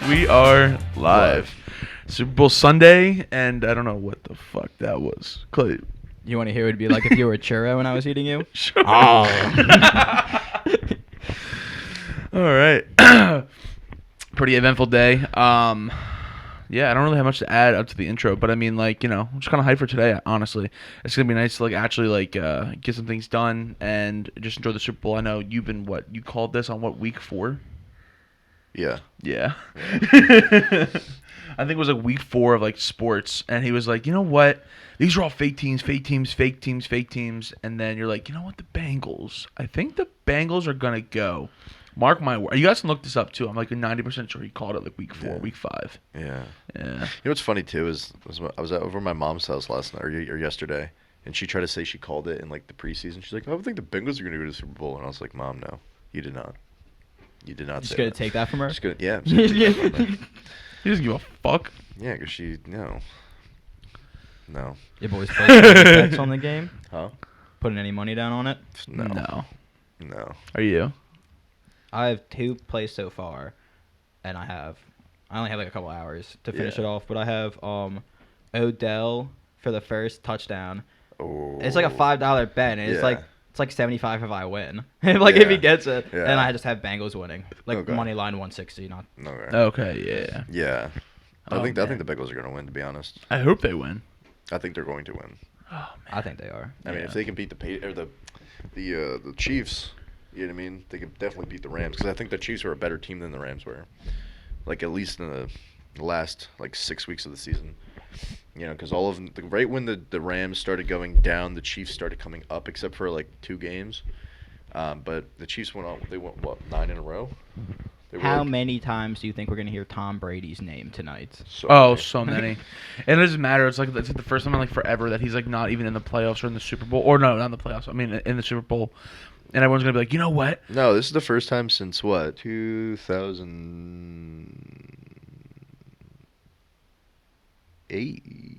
We are live. Super Bowl Sunday, and I don't know what the fuck that was. Clay. You want to hear what it'd be like if you were a churro and I was eating you? Sure. Oh. All right. Pretty eventful day. Yeah, I don't really have much to add up to the intro, but I mean, like, I'm just kind of hyped for today, honestly. It's going to be nice to, actually, get some things done and just enjoy the Super Bowl. I know you've been, you called this on week 4? Yeah. Yeah. I think it was week 4 of sports, and he was like, you know what? These are all fake teams. And then you're like, you know what? The Bengals. I think the Bengals are going to go. Mark my word. You guys can look this up, too. I'm 90% sure he called it week 4, week 5. Yeah. Yeah. You know what's funny, too, is I was over at my mom's house last night, or yesterday, and she tried to say she called it in, the preseason. She's like, I would think the Bengals are going to go to the Super Bowl. And I was like, Mom, no. You did not. You did not say that. Just going to take that from her? Yeah. I'm just gonna take that from her. You doesn't give a fuck. Yeah, because No. Your boys played bets on the game? Huh? Putting any money down on it? No. Are you? I have 2 plays so far, and I only have a couple hours to finish it off, but I have Odell for the first touchdown. Oh. It's a $5 bet, and it's like 75 if I win. If he gets it. Yeah. And I just have Bengals winning. Okay. Money line 160, not. Okay, yeah. Yeah. I think man. the Bengals are going to win, to be honest. I hope they win. I think they're going to win. Oh, man. I think they are. I mean, if they can beat the Chiefs, you know what I mean? They can definitely beat the Rams, because I think the Chiefs are a better team than the Rams were. At least in the last 6 weeks of the season. Because all of them, right when the Rams started going down, the Chiefs started coming up, except for 2 games. But the Chiefs went 9 in a row? How many times do you think we're going to hear Tom Brady's name tonight? So many. And it doesn't matter. It's the first time in forever that he's not even in the playoffs or in the Super Bowl. Or no, not in the playoffs. I mean, in the Super Bowl. And everyone's going to be like, you know what? No, this is the first time since what? 2008?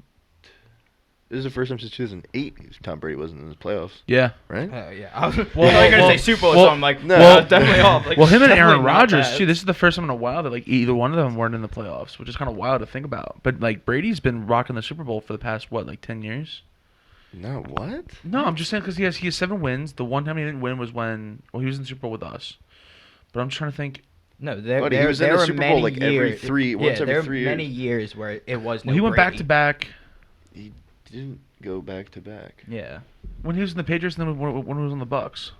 This is the first time since 2008 Tom Brady wasn't in the playoffs. Yeah. Right? Yeah. I was going to say Super Bowl, so I'm like, no, definitely off. Him and Aaron Rodgers, too. This is the first time in a while that either one of them weren't in the playoffs, which is kind of wild to think about. But Brady's been rocking the Super Bowl for the past 10 years? No, what? No, I'm just saying because he has 7 wins. The one time he didn't win was when he was in the Super Bowl with us. But I'm trying to think. No, he was in the Super Bowl every 3 years. There were many years where it was no he went Brady. back to back. He didn't go back to back. Yeah. When he was in the Patriots, and then when he was on the Bucks.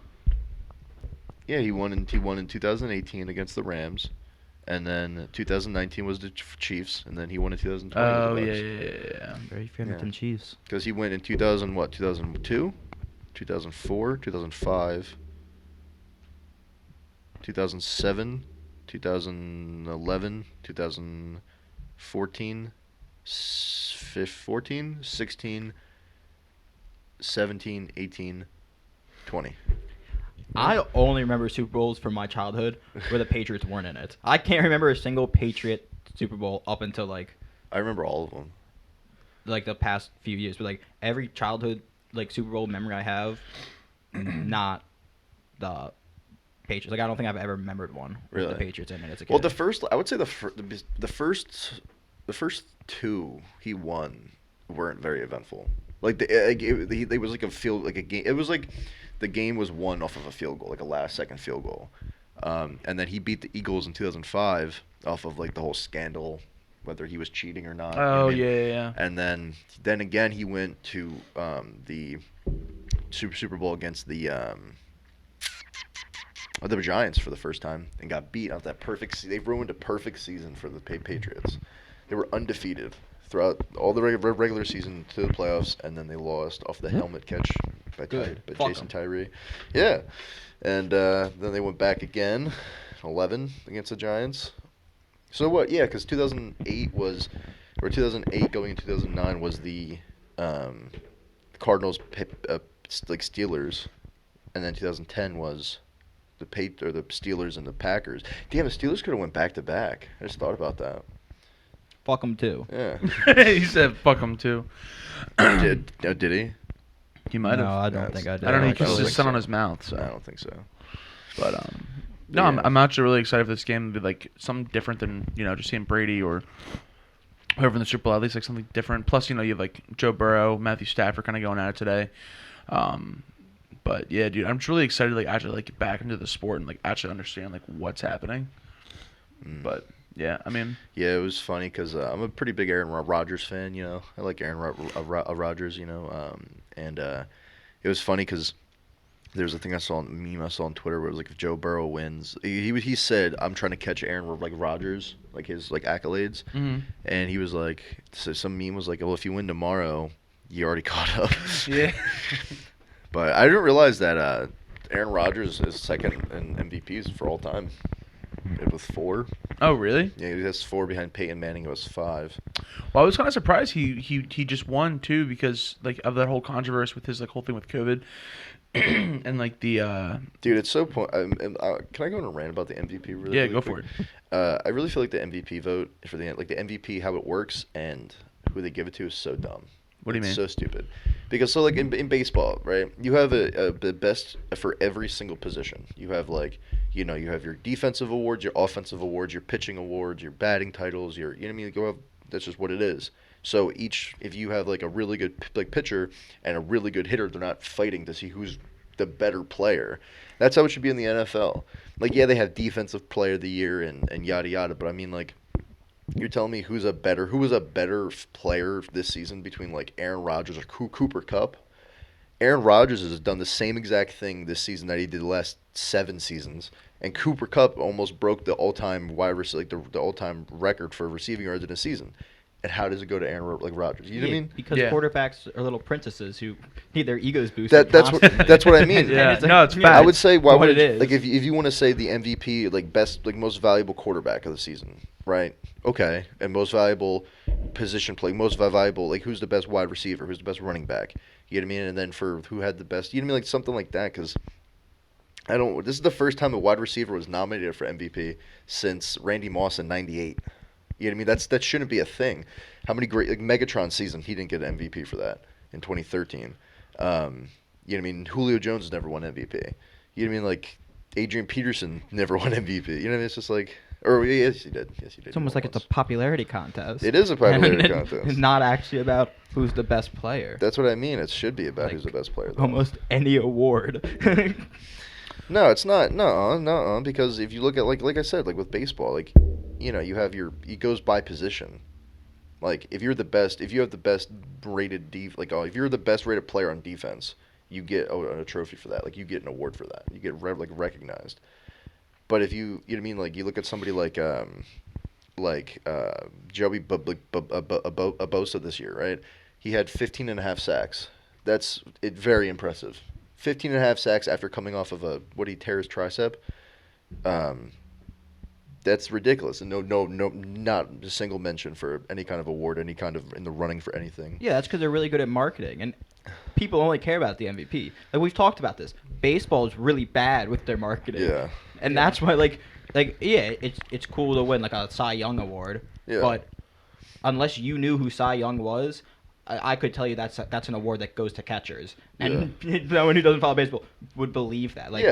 Yeah, he won in 2018 against the Rams, and then 2019 was the Chiefs, and then he won in 2020. Oh with the yeah. Bucks. Very Phantom Chiefs. Because he went in 2002, 2004, 2005, 2007, 2011, 2014. 14, 16, 17, 18, 20. I only remember Super Bowls from my childhood where the Patriots weren't in it. I can't remember a single Patriot Super Bowl up until I remember all of them. The past few years, but every childhood Super Bowl memory I have, not the Patriots. I don't think I've ever remembered one with the Patriots in it as a kid. Well, I would say the first 2 he won weren't very eventful. It was a field a game. It was the game was won off of a field goal, a last-second field goal. And then he beat the Eagles in 2005 off of the whole scandal, whether he was cheating or not. Oh yeah. And then again he went to the Super Bowl against the Giants for the first time and got beat out that perfect. They ruined a perfect season for the Patriots. They were undefeated throughout all the regular season to the playoffs, and then they lost off the helmet catch by Jason Tyree. Yeah, and then they went back again, 11 against the Giants. So what? Yeah, because 2008 going into 2009 was the Cardinals Steelers, and then 2010 was the Steelers and the Packers. Damn, the Steelers could have went back to back. I just thought about that. Fuck them too. Yeah. He said fuck them too. Did he? He might have. No, I don't think I did. I don't know. He kissed don't his think son so. on his mouth. So. I don't think so. But No, Yeah. I'm actually really excited for this game to be like something different than just seeing Brady or whoever in the Super Bowl. At least like something different. Plus, you have like Joe Burrow, Matthew Stafford kind of going at it today. But yeah, dude, I'm just really excited to like actually like get back into the sport and like actually understand like what's happening. But yeah, I mean, Yeah, it was funny because I'm a pretty big Aaron Rodgers fan. I like Aaron Rodgers. And it was funny because there's a thing a meme I saw on Twitter where it was like if Joe Burrow wins, he said I'm trying to catch Aaron like Rodgers, like his like accolades, and he was like, so some meme was like, well, if you win tomorrow, you already caught up. yeah. But I didn't realize that Aaron Rodgers is second in MVPs for all time, with 4. Oh, really? Yeah, he has 4 behind Peyton Manning, who has 5. Well, I was kind of surprised he just won too because like of that whole controversy with his like whole thing with COVID, and like the. Dude, it's so can I go on a rant about the MVP really? Yeah, really go quick? for it. I really feel like the MVP vote for the MVP, how it works and who they give it to is so dumb. What do you mean? It's so stupid. Because so like in baseball, right? You have the best for every single position. You have like you have your defensive awards, your offensive awards, your pitching awards, your batting titles, your what I mean. That's just what it is. So if you have like a really good like pitcher and a really good hitter, they're not fighting to see who's the better player. That's how it should be in the NFL. Like yeah, they have defensive player of the year and yada yada, but I mean like. You're telling me who was a better player this season between like Aaron Rodgers or Cooper Kupp? Aaron Rodgers has done the same exact thing this season that he did the last 7 seasons, and Cooper Kupp almost broke the all-time the all-time record for receiving yards in a season. And how does it go to Aaron Rodgers? You know what I mean? Because Yeah. quarterbacks are little princesses who need their egos boosted. That's what I mean. Yeah, it's like, no, it's yeah, fact. I would say why what would it is. like if you want to say the MVP like best like most valuable quarterback of the season, right? Okay, and most valuable position play, most valuable like who's the best wide receiver, who's the best running back, you know what I mean? And then for who had the best, you know what I mean, like something like that because this is the first time a wide receiver was nominated for MVP since Randy Moss in '98. You know what I mean? That shouldn't be a thing. How many great Megatron season he didn't get an MVP for that in 2013. You know what I mean? Julio Jones has never won MVP. You know what I mean? Like Adrian Peterson never won MVP. You know what I mean? It's just like, or yes he did. Yes he did. It's almost like it's a popularity contest. It is a popularity And contest. It's not actually about who's the best player. That's what I mean. It should be about Like, who's the best player. Though. Almost any award. No, it's not. No, because if you look at like I said, like with baseball, like you have it goes by position. Like if you have the best rated if you're the best rated player on defense, you get a trophy for that. Like you get an award for that. You get recognized. But if you know what I mean, like you look at somebody like Joey Bosa this year, right? He had 15.5 sacks. That's very impressive. 15.5 sacks after coming off of he tear his tricep. That's ridiculous, and no, not a single mention for any kind of award, any kind of in the running for anything. Yeah, that's because they're really good at marketing, and people only care about the MVP. Like we've talked about this, baseball is really bad with their marketing. Yeah. And that's why, it's cool to win like a Cy Young award. Yeah. But unless you knew who Cy Young was, I could tell you that's an award that goes to catchers, and no one who doesn't follow baseball would believe that. Like,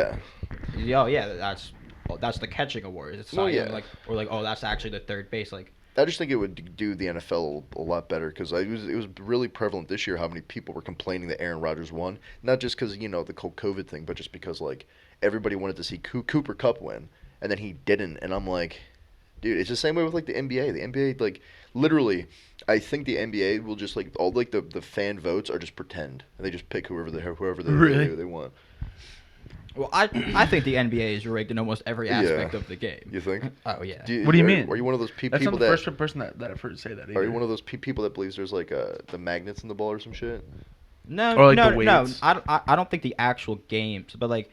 that's the catching award. It's Cy Young, or that's actually the third base. Like, I just think it would do the NFL a lot better because it was really prevalent this year how many people were complaining that Aaron Rodgers won, not just because the whole COVID thing, but just because like everybody wanted to see Cooper Kupp win, and then he didn't, and I'm like, dude, it's the same way with like the NBA. The NBA, like literally, I think the NBA will just like all like the fan votes are just pretend, and they just pick whoever they want. well, I think the NBA is rigged in almost every aspect of the game. You think? Oh yeah. What do you mean? Are you one of those people That's not the that? first person that I've heard say that. Are you one of those people that believes there's like the magnets in the ball or some shit? No, Or, like, no, the no. weights? I don't think the actual games, but like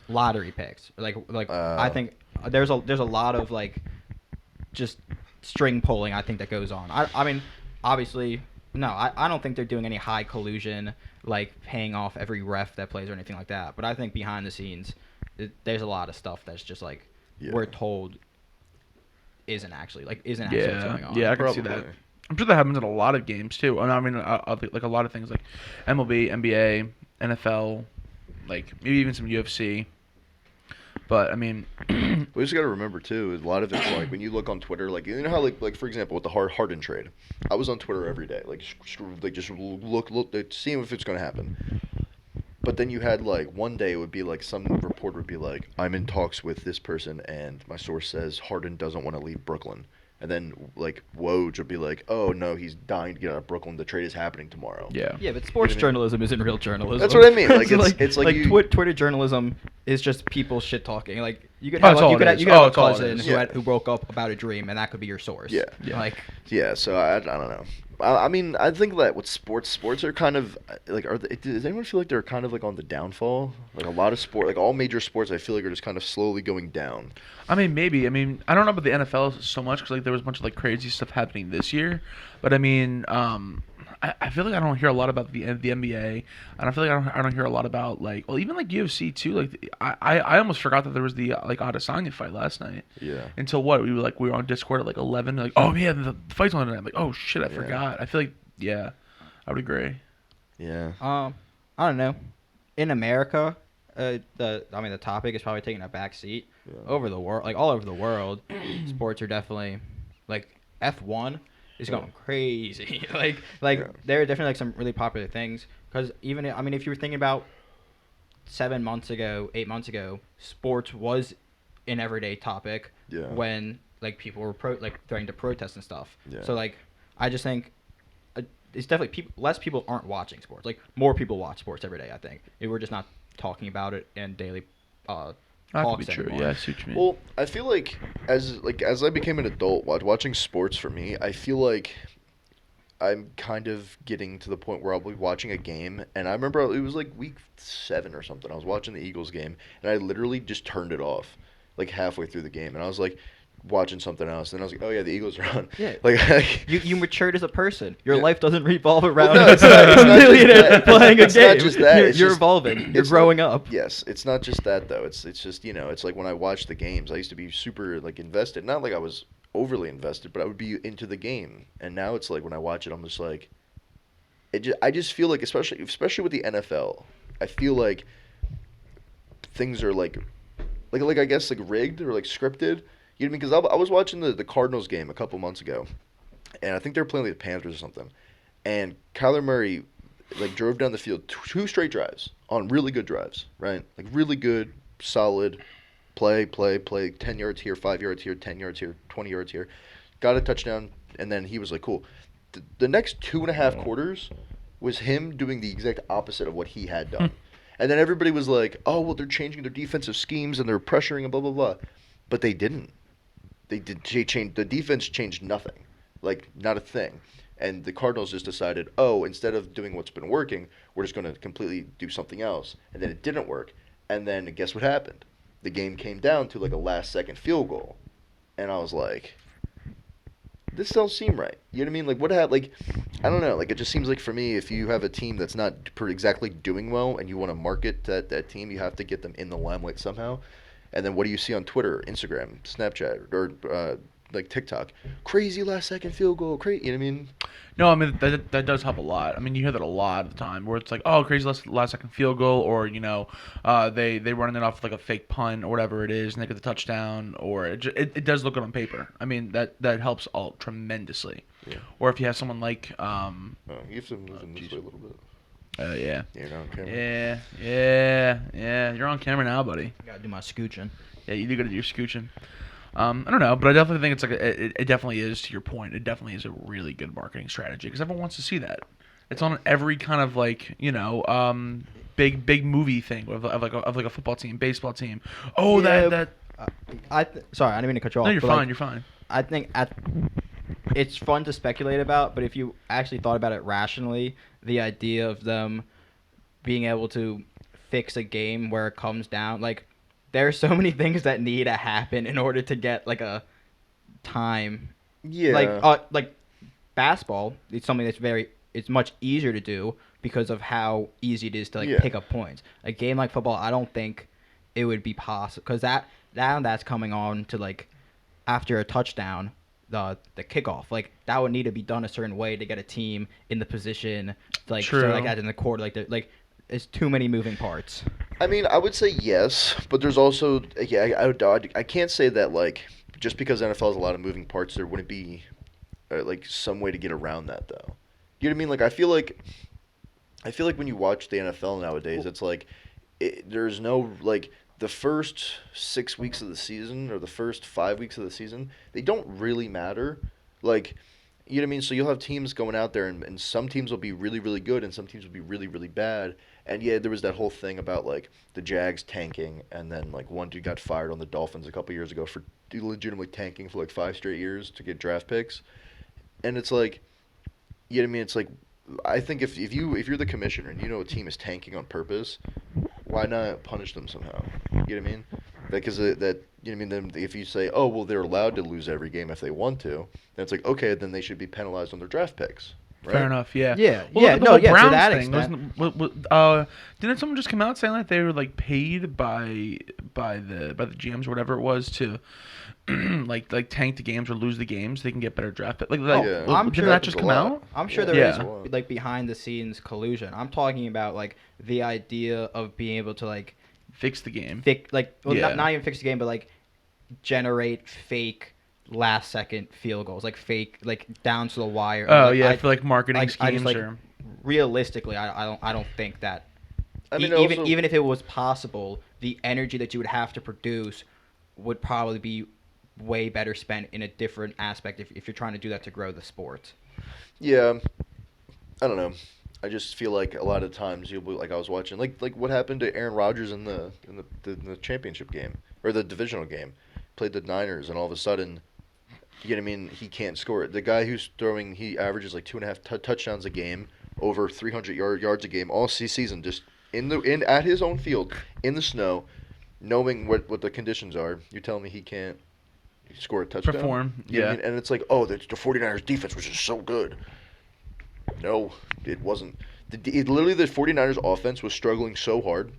lottery picks. I think there's a lot of like just string pulling. I think that goes on. I mean, obviously, no. I don't think they're doing any high collusion, like paying off every ref that plays or anything like that. But I think behind the scenes, there's a lot of stuff that's just like we're told isn't actually what's going on. Yeah, I can see that. I'm sure that happens in a lot of games too. And I mean, like a lot of things like MLB, NBA, NFL, like maybe even some UFC. But I mean, We just got to remember too, is a lot of it's like when you look on Twitter, like you know how like for example with the Harden trade, I was on Twitter every day, like just look seeing if it's gonna happen. But then you had like one day it would be like some reporter would be like, I'm in talks with this person and my source says Harden doesn't want to leave Brooklyn. And then like Woj would be like, oh no, he's dying to get out of Brooklyn. The trade is happening tomorrow. yeah. Yeah, but sports journalism isn't real journalism. That's what I mean. Like So, it's like you, Twitter journalism is just people shit talking. Like you could Oh, have that's a, all you could it have, is. you could have Oh, a that's all it cousin is. who Yeah. who broke up about a dream, and that could be your source. Yeah. Yeah. Like yeah. So I don't know. I mean, I think that with sports are kind of like, does anyone feel like they're kind of like on the downfall? Like a lot of like all major sports, I feel like are just kind of slowly going down. I mean, maybe. I mean, I don't know about the NFL so much because like there was a bunch of like crazy stuff happening this year, but I mean, I feel like I don't hear a lot about the NBA, and I feel like I don't hear a lot about like even like UFC too. Like I almost forgot that there was the like Adesanya fight last night. Yeah. Until what we were on Discord at like 11. Like, oh yeah, the fight's on tonight. I'm like, oh shit, I Yeah. forgot. I feel like I would agree. Yeah. I don't know. In America, the topic is probably taking a back seat. Yeah. Over the world, like all over the world, sports are definitely like F1 is going crazy. like Yeah. there are definitely like some really popular things because even if you were thinking about 7 months ago, 8 months ago, sports was an everyday topic Yeah. when like people were threatening to protest and stuff. Yeah. So like I just think it's definitely less people aren't watching sports. Like more people watch sports every day. I think we're just not talking about it in daily That could talks be true. anymore. Yeah, I see what you mean. Well, I feel like as I became an adult, watching sports for me, I feel like I'm kind of getting to the point where I'll be watching a game, and I remember it was like week 7 or something. I was watching the Eagles game, and I literally just turned it off, like halfway through the game, and I was like watching something else, and I was like, oh yeah, the Eagles are on. Yeah. Like You matured as a person. Your Yeah. life doesn't revolve around no, it's not a just millionaire that. playing a It's game. not just that. It's You're just- evolving. You're it's growing not- up. Yes, it's not just that though. It's just it's like when I watch the games, I used to be super like invested. Not like I was overly invested, but I would be into the game. And now it's like when I watch it, I'm just like, I just feel like especially with the NFL, I feel like things are like I guess like rigged or like scripted. You know what I mean? Because I was watching the Cardinals game a couple months ago, and I think they were playing like the Panthers or something. And Kyler Murray like drove down the field 2 straight drives on really good drives, right? Like really good, solid play, 10 yards here, 5 yards here, 10 yards here, 20 yards here. Got a touchdown, and then he was like, cool. The next 2.5 quarters was him doing the exact opposite of what he had done. And then everybody was like, oh, well, they're changing their defensive schemes and they're pressuring and blah, blah, blah. But they didn't. They changed. The defense changed nothing. Like, not a thing. And the Cardinals just decided, oh, instead of doing what's been working, we're just going to completely do something else. And then it didn't work. And then guess what happened? The game came down to like a last-second field goal. And I was like, this don't seem right. You know what I mean? Like, what happened? Like, I don't know. Like, it just seems like for me, if you have a team that's not exactly doing well and you want to market that team, you have to get them in the limelight somehow. And then what do you see on Twitter, Instagram, Snapchat, or like TikTok? Crazy last-second field goal. Crazy. You know what I mean? No, I mean that does help a lot. I mean you hear that a lot of the time where it's like, oh, crazy last second field goal, or they running it off like a fake punt or whatever it is, and they get the touchdown, or it does look good on paper. I mean that helps all tremendously. Yeah. Or if you have someone like Oh, you have to move in this way a little bit. yeah. You're not on camera. Yeah. You're on camera now, buddy. Gotta do my scooching. Yeah, you do gotta do your scooching. I don't know, but I definitely think it's like it definitely is, to your point. It definitely is a really good marketing strategy because everyone wants to see that. It's on every kind of like big movie thing of like a football team, baseball team. Oh, Yeah, that. Sorry, I didn't mean to cut you off. No, you're but, fine. like, You're fine. I think it's fun to speculate about, but if you actually thought about it rationally, the idea of them being able to fix a game where it comes down, like, there are so many things that need to happen in order to get like a time. Yeah. Like basketball, it's something it's much easier to do because of how easy it is to Yeah. pick up points. A game like football, I don't think it would be possible because that's coming on to like after a touchdown, the kickoff, like that would need to be done a certain way to get a team in the position, like True. so like that in the court, like is too many moving parts. I mean, I would say yes, but there's also I can't say that like just because NFL has a lot of moving parts, there wouldn't be like some way to get around that though. You know what I mean? Like I feel like when you watch the NFL nowadays, it's like there's no like the first 6 weeks of the season or the first 5 weeks of the season, they don't really matter. Like, you know what I mean? So you'll have teams going out there, and some teams will be really, really good, and some teams will be really, really bad. And yeah, there was that whole thing about like the Jags tanking, and then like one dude got fired on the Dolphins a couple years ago for legitimately tanking for like 5 straight years to get draft picks. And it's like, you know what I mean? It's like, I think if you're the commissioner and you know a team is tanking on purpose, why not punish them somehow? You know what I mean? Because you know what I mean. Then if you say, oh well, they're allowed to lose every game if they want to, then it's like okay, then they should be penalized on their draft picks. Right? Fair enough. Yeah. Yeah. Well, Yeah. look at the No. whole Yeah. To Browns that thing. extent. Didn't someone just come out saying like they were like paid by the GMs or whatever it was to like tank the games or lose the games? They can get better draft picks. yeah. I'm Didn't sure that just come out? I'm sure Yeah. there is Yeah. like behind the scenes collusion. I'm talking about like the idea of being able to like Fix the game. not, Yeah. not even fix the game, but like generate fake last second field goals, like fake like down to the wire. Oh Like, yeah, for like marketing I schemes just, like, or. realistically, I don't think that. I mean, even also- even if it was possible, the energy that you would have to produce would probably be way better spent in a different aspect if you're trying to do that to grow the sport. Yeah, I don't know. I just feel like a lot of times you'll be like I was watching like what happened to Aaron Rodgers in the championship game or the divisional game, played the Niners, and all of a sudden, you know what I mean, he can't score. The guy who's throwing, he averages like 2.5 touchdowns a game, over 300 yards a game all season, just at his own field in the snow, knowing what the conditions are. You're telling me he can't score a touchdown? Perform, You know what I yeah. mean? And it's like, oh, the 49ers defense was just so good. No, it wasn't. Literally, the 49ers offense was struggling so hard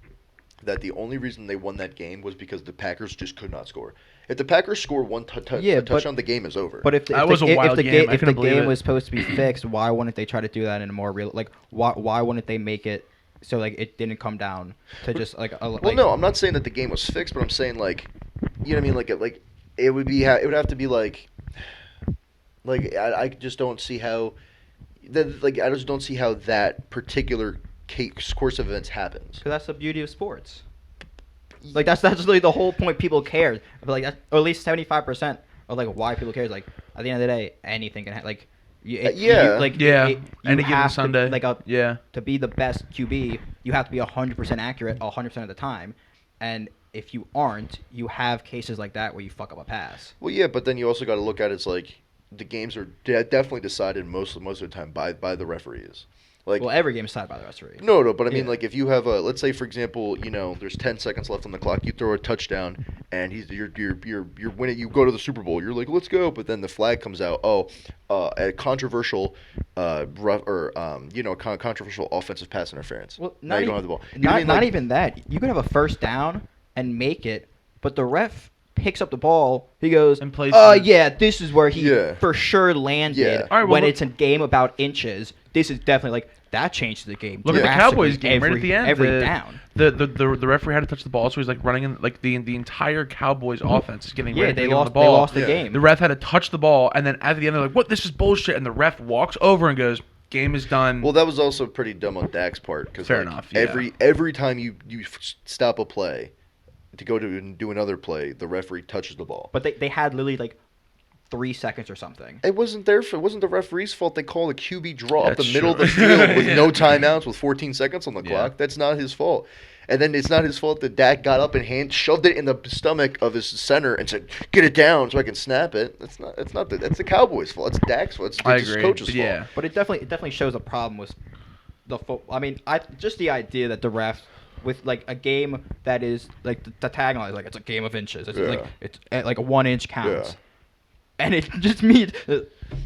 that the only reason they won that game was because the Packers just could not score. If the Packers score one touchdown, the game is over. But if That was a wild game. I if the couldn't believe game it. was supposed to be fixed, why wouldn't they try to do that in a more real? Like, why wouldn't they make it so like it didn't come down to just like a Well, no, I'm not saying that the game was fixed, but I'm saying like, you know what I mean? Like it would have to be like I just don't see how that I just don't see how that particular course of events happens. Because that's the beauty of sports. Like that's really the whole point. People care, but like or at least 75% of like why people care is like at the end of the day anything can happen. Like Yeah. Yeah, any given have Sunday. To be the best QB, you have to be 100% accurate 100% of the time, and if you aren't, you have cases like that where you fuck up a pass. Well, yeah, but then you also got to look at it's like the games are definitely decided most of the time by the referees. Like, Well, every game is decided by the referee. no, but I mean, Yeah. like, if you have let's say, for example, you know, there's 10 seconds left on the clock, you throw a touchdown, and you're winning, you go to the Super Bowl, you're like, let's go, but then the flag comes out, a controversial, controversial offensive pass interference. Well, now you don't have the ball. You know what Not, I mean? not Like, even that. You could have a first down and make it, but the ref picks up the ball. He goes, And places it. yeah, this is where he Yeah. for sure landed. Yeah. All right, well, when look- it's a game about inches, this is definitely like that changed the game. Look at the drastically Cowboys game right every, at the end. Every down. The referee had to touch the ball, so he's like running in like the entire Cowboys offense is getting Yeah, ready to they give him lost. the They ball. lost the Yeah. game. The ref had to touch the ball, and then at the end they're like, "What? This is bullshit!" And the ref walks over and goes, "Game is done." well, that was also pretty dumb on Dak's part because Fair enough, yeah. every time you stop a play to go to do another play, the referee touches the ball. But they had literally like 3 seconds or something. It wasn't the referee's fault. They called a QB draw up the That's middle true. of the field with Yeah. no timeouts with 14 seconds on the Yeah. clock. That's not his fault. And then it's not his fault that Dak got up and shoved it in the stomach of his center and said, "Get it down so I can snap it." That's the Cowboys' fault. It's Dak's fault. It's I his agree, coach's but fault. yeah. But it definitely shows a problem with the I mean, just the idea that the ref with like a game that is like the tagline is like it's a game of inches. It's Yeah. like it's like a 1 inch counts, Yeah. and it just means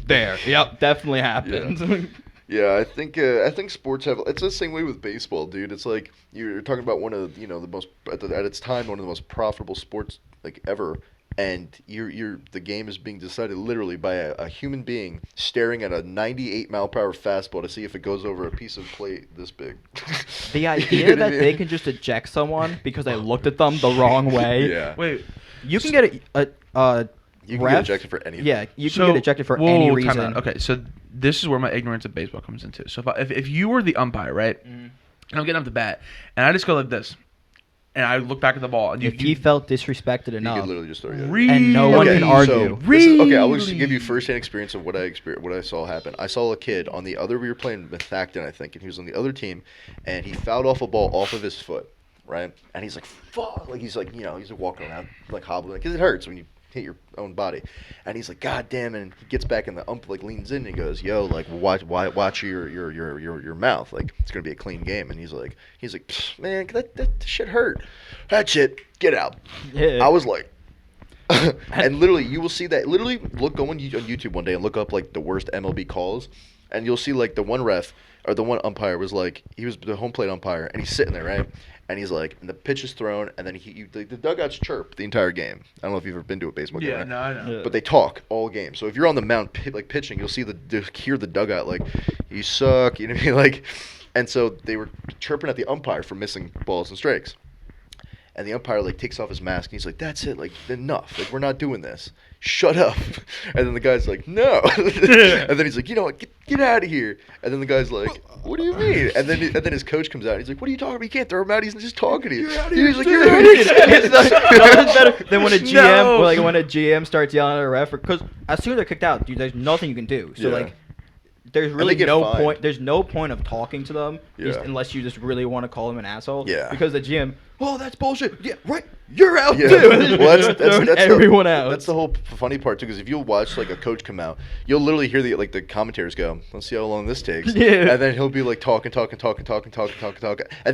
there. Yep, definitely happened. Yeah, I think sports have. It's the same way with baseball, dude. It's like you're talking about one of the most at its time one of the most profitable sports like ever, and the game is being decided literally by a human being staring at a 98-mile-per-hour fastball to see if it goes over a piece of plate this big. The idea that they can just eject someone because they looked at them the wrong way. Yeah. Wait. You can get You can ref, get ejected for anything. Yeah, you can get ejected for any time reason. out. Okay, so this is where my ignorance of baseball comes into. So if you were the umpire, right, and I'm getting up the bat, and I just go like this, and I look back at the ball, and If he felt disrespected You enough, could literally just throw you out. Really? and no one can argue. Okay, I'll just give you first-hand experience of what I saw happen. I saw a kid on the other. We were playing with Thacton, I think, and he was on the other team, and he fouled off a ball off of his foot, right? And he's like, "Fuck!" Like he's like, he's walking around like hobbling, because it hurts when you hit your own body. And he's like, "God damn!" And he gets back, and the ump like leans in and he goes, "Yo, like watch your mouth. Like it's gonna be a clean game." And he's like, "Man, that shit hurt. That shit, get out." Yeah. I was like, and literally, you will see that. Literally, go on YouTube one day and look up like the worst MLB calls, and you'll see like the one ref or the one umpire was like, he was the home plate umpire, and he's sitting there, right? And he's like, and the pitch is thrown, and then the dugouts chirp the entire game. I don't know if you've ever been to a baseball game. Yeah, no, I know. Yeah. But they talk all game. So if you're on the mound pitching, you'll see hear the dugout like, "You suck," you know what I mean? Like, and so they were chirping at the umpire for missing balls and strikes. And the umpire like takes off his mask and he's like, "That's it, like enough. Like we're not doing this. Shut up." And then the guy's like, "No." And then he's like, "You know what? Get out of here." And then the guy's like, "What do you mean?" And then his coach comes out and he's like, "What are you talking about? You can't throw him out. He's just talking to you." You're out of here, He's like, dude. "You're out of here." Nothing's better than when a GM, No. like when a GM starts yelling at a ref, because as soon as they're kicked out, dude, there's nothing you can do. So Yeah. like, there's they really get no fined. point. There's no point of talking to them, Yeah. unless you just really want to call them an asshole. Yeah. Because the GM, "Oh, that's bullshit. Yeah, right. You're out Yeah. too." Well, that's everyone out. That's the whole funny part too, because if you'll watch like a coach come out, you'll literally hear the commentators go, "Let's see how long this takes." Yeah. And then he'll be like talking, and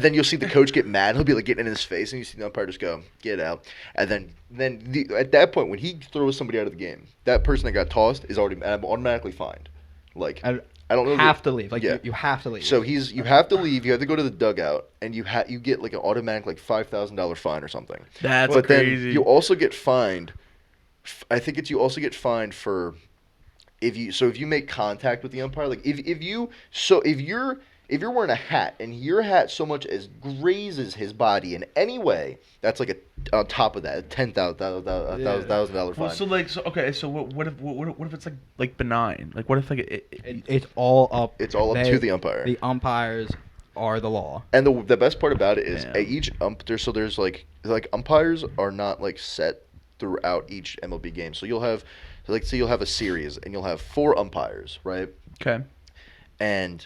then you'll see the coach get mad. He'll be like getting in his face, and you see the umpire just go, "Get out." And then at that point, when he throws somebody out of the game, that person that got tossed is automatically fined. Like I don't know. Have to leave. Like Yeah. you have to leave. So you have to leave. You have to go to the dugout, and you get like an automatic like $5,000 fine or something. That's But crazy. then you also get fined. I think you also get fined for if you make contact with the umpire. Like if you're wearing a hat and your hat so much as grazes his body in any way, that's like on top of that a $10,000 fine. Well, so what if it's like benign? Like what if like it's all up. It's all up to the umpire. The umpires are the law. And the best part about it is Yeah. at each there's like umpires are not like set throughout each MLB game. So you'll have you'll have a series and you'll have 4 umpires, right? okay? And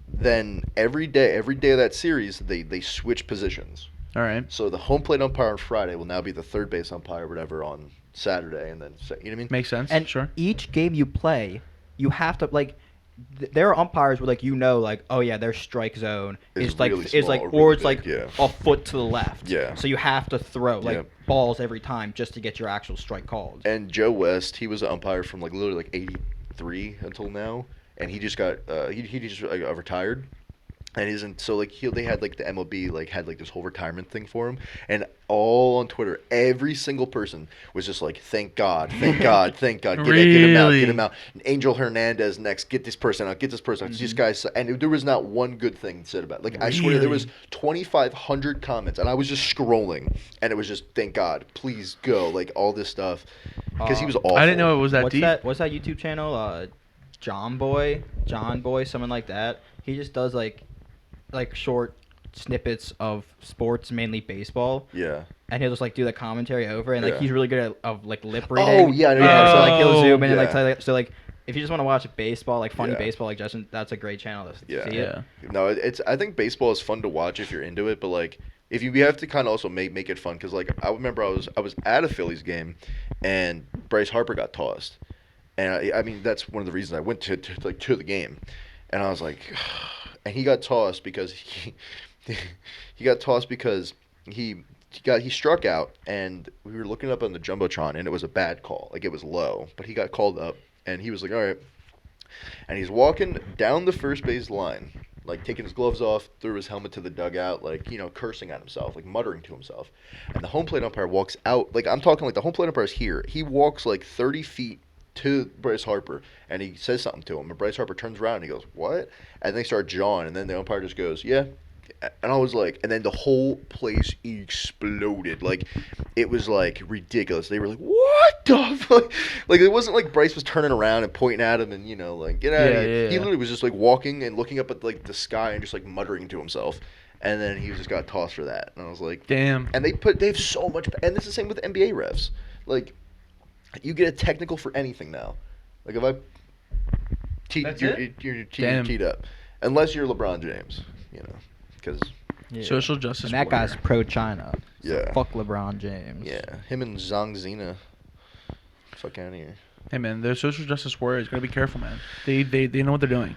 then every day of that series they switch positions. All right. So the home plate umpire on Friday will now be the third base umpire or whatever on Saturday, and then you know what I mean? Makes sense. And sure. each game you play, you have to like. There are umpires where like oh yeah, their strike zone Is is like really is like small or or really it's like big, yeah. a foot to the left. Yeah. So you have to throw like Yeah. balls every time just to get your actual strike called. And Joe West, he was an umpire from like literally like '83 until now, and he just got he just retired. And they had like the MLB like had like this whole retirement thing for him, and all on Twitter, every single person was just like, "Thank God, get him out, Really? get him out." And Angel Hernandez next, get this person out, get this person out. These guys, and there was not one good thing said about it. Like I swear, there was 2,500 comments, and I was just scrolling, and it was just, "Thank God, please go," like all this stuff, because he was awful. I didn't know it was that What's deep. What's that YouTube channel? John Boy, something like that. He just does like short snippets of sports, mainly baseball. Yeah. And he'll just like do the commentary over, and like Yeah. he's really good at like lip reading. Oh yeah, I know Yeah, so like he'll Oh, zoom in and like yeah. tell you, so like if you just want to watch baseball, like funny Yeah. baseball, like Justin, that's a great channel to Yeah. see it. Yeah. No, I think baseball is fun to watch if you're into it, but like if you have to kind of also make it fun, because like I remember I was at a Phillies game, and Bryce Harper got tossed, and I mean that's one of the reasons I went to the game, and I was like, and he got tossed because he got tossed because he struck out, and we were looking up on the jumbotron, and it was a bad call, like it was low, but he got called up, and he was like, all right, and he's walking down the first base line, like taking his gloves off, threw his helmet to the dugout, like, cursing at himself, like muttering to himself. And the home plate umpire walks out, like I'm talking like the home plate umpire is here. He walks like 30 feet to Bryce Harper, and he says something to him, and Bryce Harper turns around and he goes, "What?" And they start jawing, and then the umpire just goes, "Yeah." And I was like, and then the whole place exploded. Like, it was like ridiculous. They were like, "What the fuck?" Like, it wasn't like Bryce was turning around and pointing at him and, like, get out of here. Yeah. He literally was just like walking and looking up at like the sky and just like muttering to himself. And then he just got tossed for that. And I was like, damn. And they have so much, and it's the same with NBA refs. Like, you get a technical for anything now. Like, if I you're teed up, unless you're LeBron James, because social justice. And that warrior. guy's pro-China. So Yeah. fuck LeBron James. yeah, him and Zhang Zina, fuck out of here. Hey man, they're social justice warriors. Gotta be careful, man. They know what they're doing.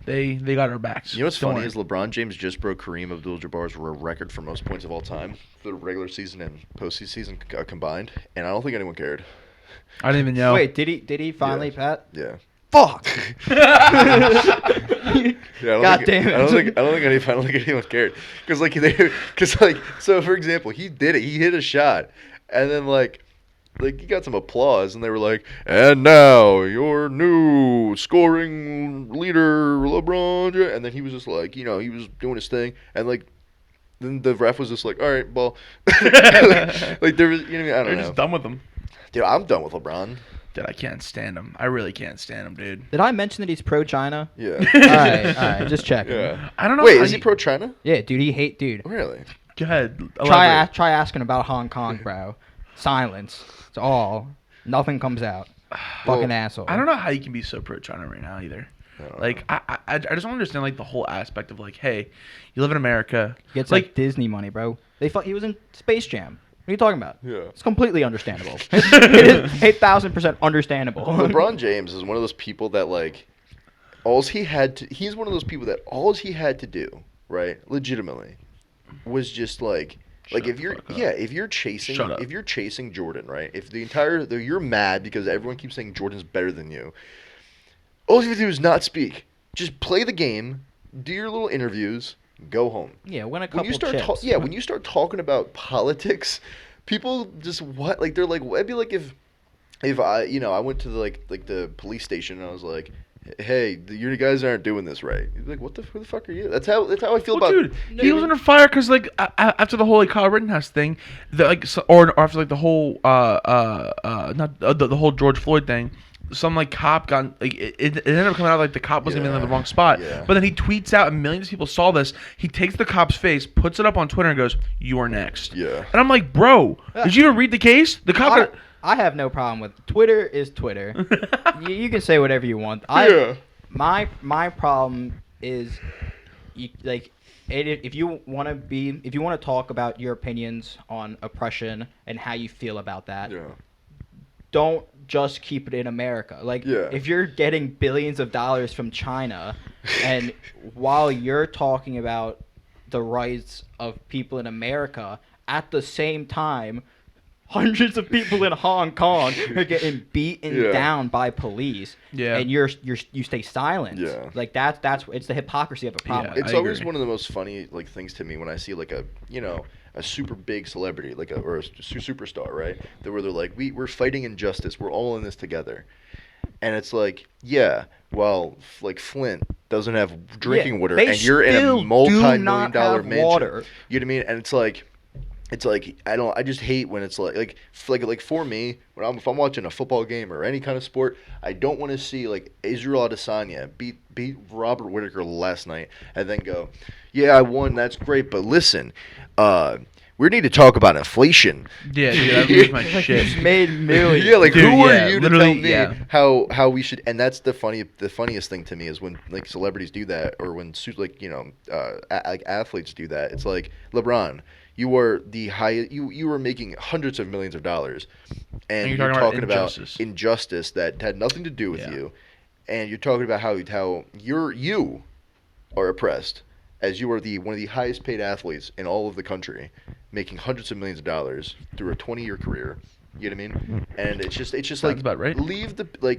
They got our backs. You know what's Don't funny worry. is LeBron James just broke Kareem Abdul-Jabbar's record for most points of all time for the regular season and postseason combined, and I don't think anyone cared. I didn't even know. Wait, did he finally, Yeah. Pat? Yeah. Fuck. Yeah, God damn it. I don't think anyone cared, because so for example, he did it. He hit a shot, and then like he got some applause, and they were like, "And now your new scoring leader, LeBron." And then he was just like, he was doing his thing, and like then the ref was just like, "All right, ball." Like there was, I don't They're know. just done with them. Dude, I'm done with LeBron. Dude, I can't stand him. I really can't stand him, dude. Did I mention that he's pro-China? Yeah. all right, just checking. Yeah. I don't know. Wait, how is he pro China? Yeah, dude, dude. Really? Go ahead. Try asking about Hong Kong, bro. Silence. It's all. Nothing comes out. Fucking asshole. I don't know how you can be so pro China right now either. I don't Like I just don't understand like the whole aspect of like, hey, you live in America. He gets like Disney money, bro. He was in Space Jam. What are you talking about? Yeah. It's completely understandable. It is 8,000% understandable. LeBron James is one of those people that like he's one of those people that all he had to do, right, legitimately, was just like Shut if the you're fuck up. if you're chasing Jordan, right? If you're mad because everyone keeps saying Jordan's better than you, all you have to do is not speak. Just play the game, do your little interviews, go home. Yeah, win a couple When you start chips. when you start talking about politics, people just they're like, it'd be like if I I went to the police station and I was like, "Hey, you guys aren't doing this right." You'd be like, who the fuck are you? That's how I feel about. Dude, he was under fire because after the whole Kyle Rittenhouse thing, or after the whole not the whole George Floyd thing. Some cop got it ended up coming out the cop wasn't even in the wrong spot. Yeah. But then he tweets out, and millions of people saw this. He takes the cop's face, puts it up on Twitter, and goes, "You are next." Yeah. And I'm like, bro, did you even read the case? The cop. I have no problem with Twitter. Is Twitter. You can say whatever you want. Yeah. My problem is, if you want to talk about your opinions on oppression and how you feel about that, Yeah. don't just keep it in America. Yeah. If you're getting billions of dollars from China, and while you're talking about the rights of people in America, at the same time, hundreds of people in Hong Kong are getting beaten down by police. Yeah. And you stay silent. Yeah. That's it's the hypocrisy of a problem. It's I always agree. one of the most funny things to me when I see a super big celebrity or a superstar, right? Where they're like, we're fighting injustice. We're all in this together. And it's like, yeah, well, Flint doesn't have drinking water, and you're in a multi-million-dollar mansion. Water. You know what I mean? And it's like I just hate when it's like for me, if I'm watching a football game or any kind of sport, I don't want to see Israel Adesanya beat Robert Whittaker last night and then go, yeah, I won, that's great, but listen, we need to talk about inflation. Yeah, dude, I lose my shit. He's made millions. Yeah, Dude, who are yeah, you to literally, tell me how we should? And that's the funniest thing to me is when celebrities do that, or when athletes do that. It's like, LeBron, you are the highest. You are making hundreds of millions of dollars, and you're talking about injustice that had nothing to do with you, and you're talking about how you are oppressed, as you are one of the highest paid athletes in all of the country, making hundreds of millions of dollars through a 20-year career. You know what I mean? And it's just Sounds about right. leave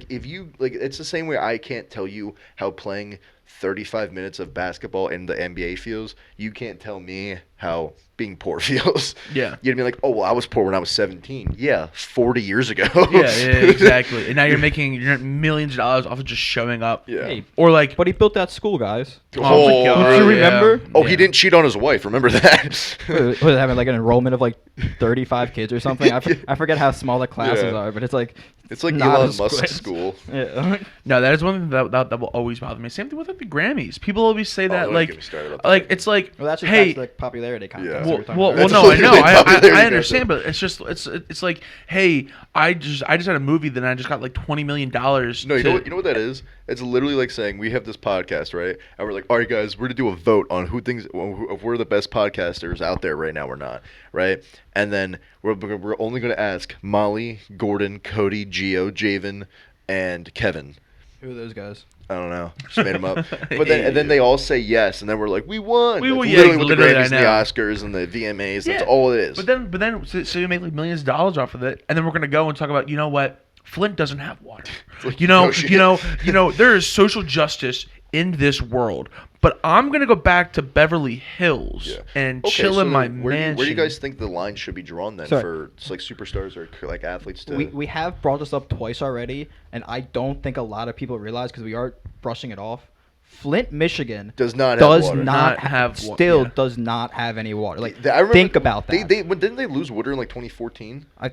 if you it's the same way I can't tell you how playing 35 minutes of basketball in the NBA feels, you can't tell me how being poor feels. Yeah. You'd be like, oh, well, I was poor when I was 17. Yeah, 40 years ago. Yeah, exactly. And now you're making millions of dollars off of just showing up. Yeah. Hey, Or like, but he built that school, guys. oh my God, Don't you remember? Oh, Yeah. he didn't cheat on his wife. Remember that? Was it having like an enrollment of like 35 kids or something? I forget how small the classes Yeah. are, but it's like It's like not Elon as Musk's quick. school. Yeah. No, that is one thing that will always bother me. Same thing with like the Grammys. People always say that don't like, get me started about like that. it's like, Well, that's just hey, back to the popularity contest. Yeah. we were talking well, about no, I earlier. know, Popularity I understand, contest. but it's like, hey, I just had a movie that I just got like $20 million. No, you know what that is? It's literally like saying we have this podcast, right? And we're like, all right, guys, we're gonna do a vote on if we're the best podcasters out there right now or not, right? And then we're only gonna ask Molly, Gordon, Cody, Gio, Javen, and Kevin. Who are those guys? I don't know. Just made them up. But then they all say yes, and then we're like, we won. We Like, won, yeah, literally with the literally, Grammys and I the know. Oscars and the VMAs. That's all it is. But then, so you make like millions of dollars off of it, and then we're gonna go and talk about, you know what? Flint doesn't have water. like, You know, no shit. you know, there is social justice in this world, but I'm gonna go back to Beverly Hills Yeah. and Okay, chill so in my then mansion. where do you guys think the line should be drawn then Sorry. for like superstars or like athletes to? We have brought this up twice already, and I don't think a lot of people realize because we are brushing it off. Flint, Michigan Does not have does water. not Not have wa- still yeah. does not have any water. Like I remember think about that. Didn't they lose water in like 2014? I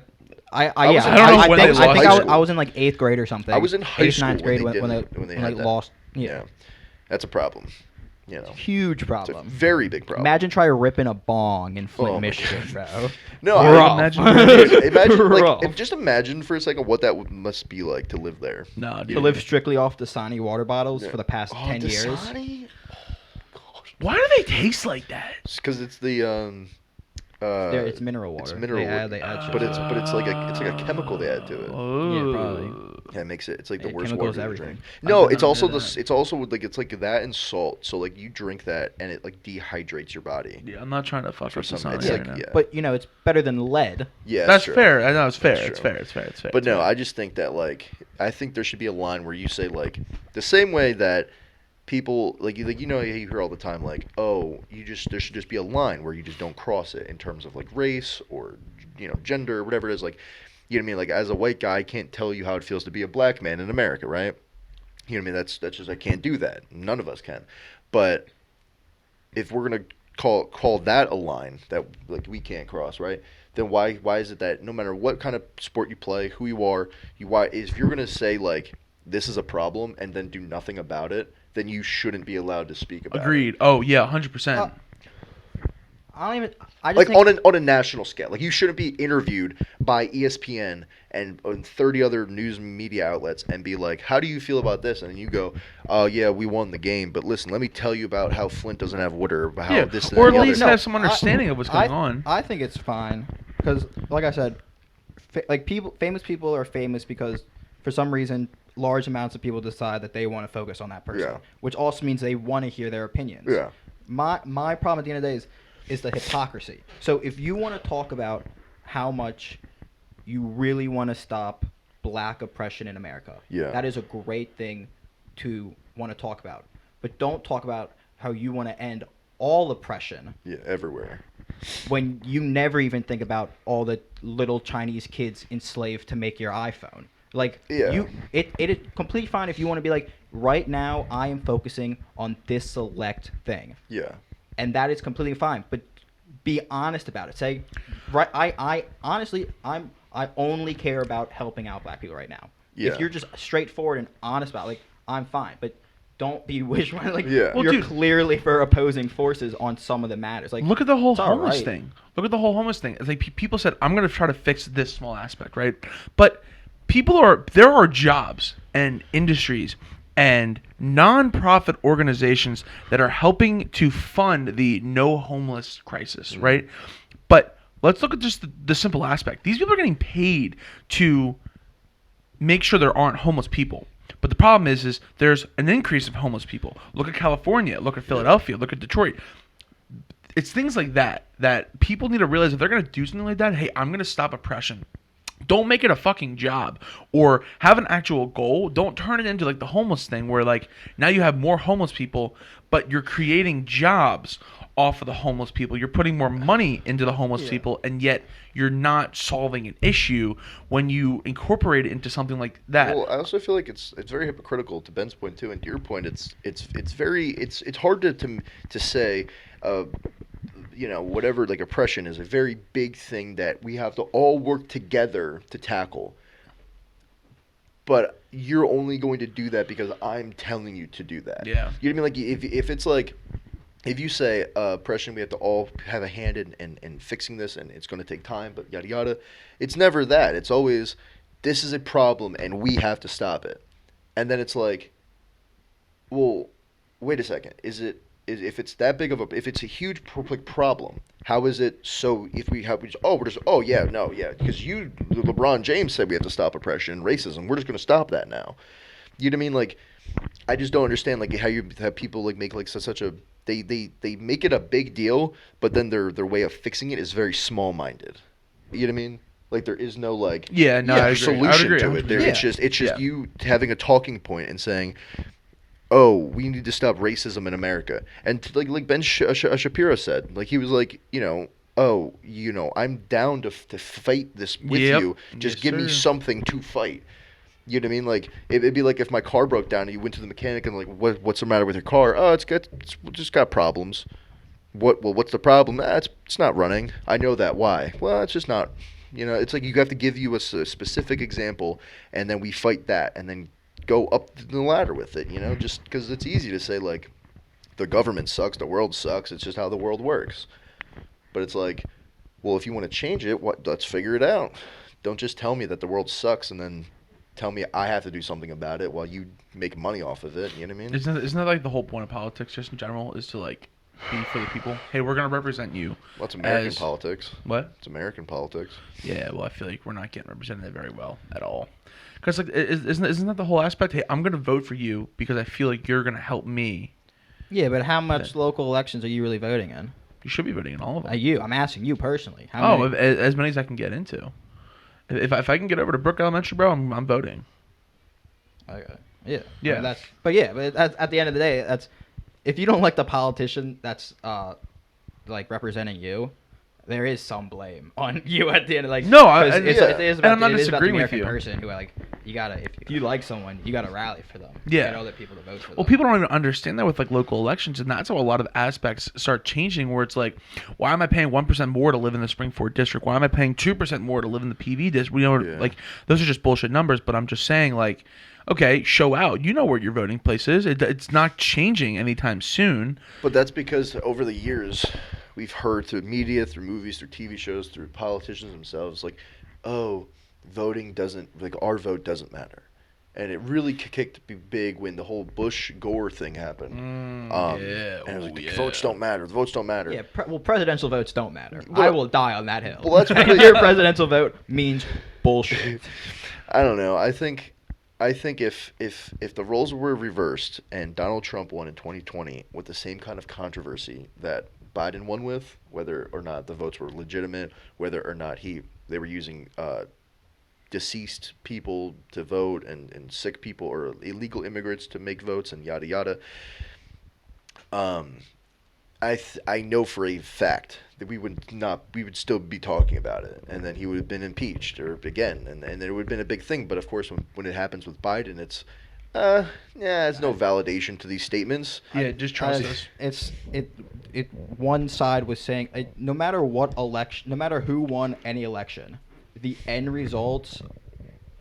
was yeah. in- I don't know when think, they I lost think high I school. was in like 8th grade or something. I was in high 8th, school 9th grade when they when did- they had that. lost. Yeah. That's a problem. You know, Huge it's a problem. very big problem. Imagine try ripping a bong in Flint, Oh my Michigan, God. bro. No, Rough. imagine- imagine Rough. like just imagine for a second what that must be like to live there. No, To dude. live strictly off Dasani water bottles Yeah. for the past 10 years. Dasani? Why do they taste like that? Because it's the It's mineral water. It's mineral water. They add but sugar. it's like a chemical they add to it. Oh. probably. Yeah, it makes it. It's like the Yeah, worst chemicals, water to everything. drink. I No, don't it's also know the. that. It's also like it's like that and salt. So like you drink that and it like dehydrates your body. Yeah, I'm not trying to fuck For with some- Dasani it's right like- now. yeah. But you know, it's better than lead. Yeah, That's true. fair. I know it's fair. That's It's true. fair. It's fair. It's fair. But it's no, fair. I just think that like I think there should be a line where you say like the same way that people like you know you hear all the time like there should just be a line where you just don't cross it in terms of like race or gender or whatever it is, like you know what I mean, like as a white guy I can't tell you how it feels to be a black man in America, right? You know what I mean? That's just I can't do that. None of us can. But if we're gonna call that a line that like we can't cross, right? Then why is it that no matter what kind of sport you play, who you are, if you're gonna say like this is a problem and then do nothing about it, then you shouldn't be allowed to speak about Agreed. it. Oh yeah, 100%. I don't even. I just Like think, on a national scale, like you shouldn't be interviewed by ESPN and 30 other news media outlets and be like, "How do you feel about this?" And then you go, "Oh yeah, we won the game, but listen, let me tell you about how Flint doesn't have water, about how Yeah, this and or that at and the least other." have some understanding of what's going on. I think it's fine because, like I said, famous people are famous because for some reason large amounts of people decide that they want to focus on that person, Yeah. which also means they want to hear their opinions. Yeah. My problem at the end of the day is the hypocrisy. So if you want to talk about how much you really want to stop black oppression in America, Yeah. that is a great thing to want to talk about. But don't talk about how you want to end all oppression Yeah, everywhere. when you never even think about all the little Chinese kids enslaved to make your iPhone. Like Yeah. it is completely fine if you want to be like, right now I am focusing on this select thing. Yeah. And that is completely fine. But be honest about it. Say, right, I honestly I only care about helping out black people right now. Yeah. If you're just straightforward and honest about it, like, I'm fine. But don't be wishful. Like Yeah. Well, you're dude- clearly for opposing forces on some of the matters. Like Look at the whole it's all homeless right. thing. Look at the whole homeless thing. It's like people said, I'm going to try to fix this small aspect, right? But there are jobs and industries and non-profit organizations that are helping to fund the no homeless crisis, right? But let's look at just the simple aspect. These people are getting paid to make sure there aren't homeless people. But the problem is there's an increase of homeless people. Look at California. Look at Philadelphia. Look at Detroit. It's things like that people need to realize if they're going to do something like that, hey, I'm going to stop oppression. Don't make it a fucking job, or have an actual goal. Don't turn it into like the homeless thing where like now you have more homeless people, but you're creating jobs off of the homeless people. You're putting more money into the homeless people, and yet you're not solving an issue when you incorporate it into something like that. Well, I also feel like it's very hypocritical to Ben's point too, and to your point. It's hard to say. Whatever, like, oppression is a very big thing that we have to all work together to tackle. But you're only going to do that because I'm telling you to do that. Yeah. You know what I mean? Like, if it's like, if you say oppression, we have to all have a hand in fixing this, and it's going to take time, but yada yada. It's never that. It's always, this is a problem, and we have to stop it. And then it's like, well, wait a second. If it's that big of if it's a huge problem, how is it so if we have, because LeBron James said we have to stop oppression and racism. We're just going to stop that now. You know what I mean? Like, I just don't understand like how you have people like make like such a, they make it a big deal, but then their way of fixing it is very small-minded. You know what I mean? Like, there is no like I agree. solution to it. Yeah. It's just you having a talking point and saying, oh, we need to stop racism in America. And like Ben Shapiro said, like, he was like, I'm down to fight this with you. Just give me something to fight. You know what I mean? Like, it'd be like if my car broke down and you went to the mechanic and like, what's the matter with your car? Oh, it's just got problems. What's the problem? It's not running. I know that. Why? Well, it's just not. It's like you have to give you a specific example, and then we fight that, and then go up the ladder with it, just because it's easy to say, like, the government sucks, the world sucks, it's just how the world works. But it's like, well, if you want to change it, let's figure it out. Don't just tell me that the world sucks and then tell me I have to do something about it while you make money off of it, you know what I mean? Isn't that like the whole point of politics just in general, is to like be for the people? Hey, we're going to represent you. Well, it's American politics. What? It's American politics. Yeah, well, I feel like we're not getting represented very well at all. Because like, isn't that the whole aspect? Hey, I'm going to vote for you because I feel like you're going to help me. Yeah, but how much local elections are you really voting in? You should be voting in all of them. I'm asking you personally. As many as I can get into. If I can get over to Brook Elementary, bro, I'm voting. Okay. Yeah. Yeah. I mean, but at the end of the day, that's, if you don't like the politician that's like representing you, there is some blame on you at the end of, like, no, it is about, and I'm not disagreeing with with you. Person who, like, you gotta, if you like someone, you gotta rally for them. Yeah. Get other people to vote for them. Well, people don't even understand that with like local elections, and that's how a lot of aspects start changing. Where it's like, why am I paying 1% more to live in the Springford district? Why am I paying 2% more to live in the PV district? Like, those are just bullshit numbers. But I'm just saying, like, okay, show out. You know where your voting place is. It's not changing anytime soon. But that's because over the years, we've heard through media, through movies, through TV shows, through politicians themselves, like, oh, voting doesn't, like, our vote doesn't matter. And it really kicked big when the whole Bush-Gore thing happened. And it was like, the votes don't matter. The votes don't matter. Yeah, presidential votes don't matter. Well, I will die on that hill. Well, that's because your presidential vote means bullshit. I don't know. I think if the roles were reversed and Donald Trump won in 2020 with the same kind of controversy that Biden won with, whether or not the votes were legitimate, whether or not they were using deceased people to vote and sick people or illegal immigrants to make votes and yada yada. I know for a fact that we would still be talking about it, and then he would have been impeached or again, and it would have been a big thing. But of course, when it happens with Biden, it's there's no validation to these statements. Yeah, just trust us. One side was saying no matter what election, no matter who won any election, the end results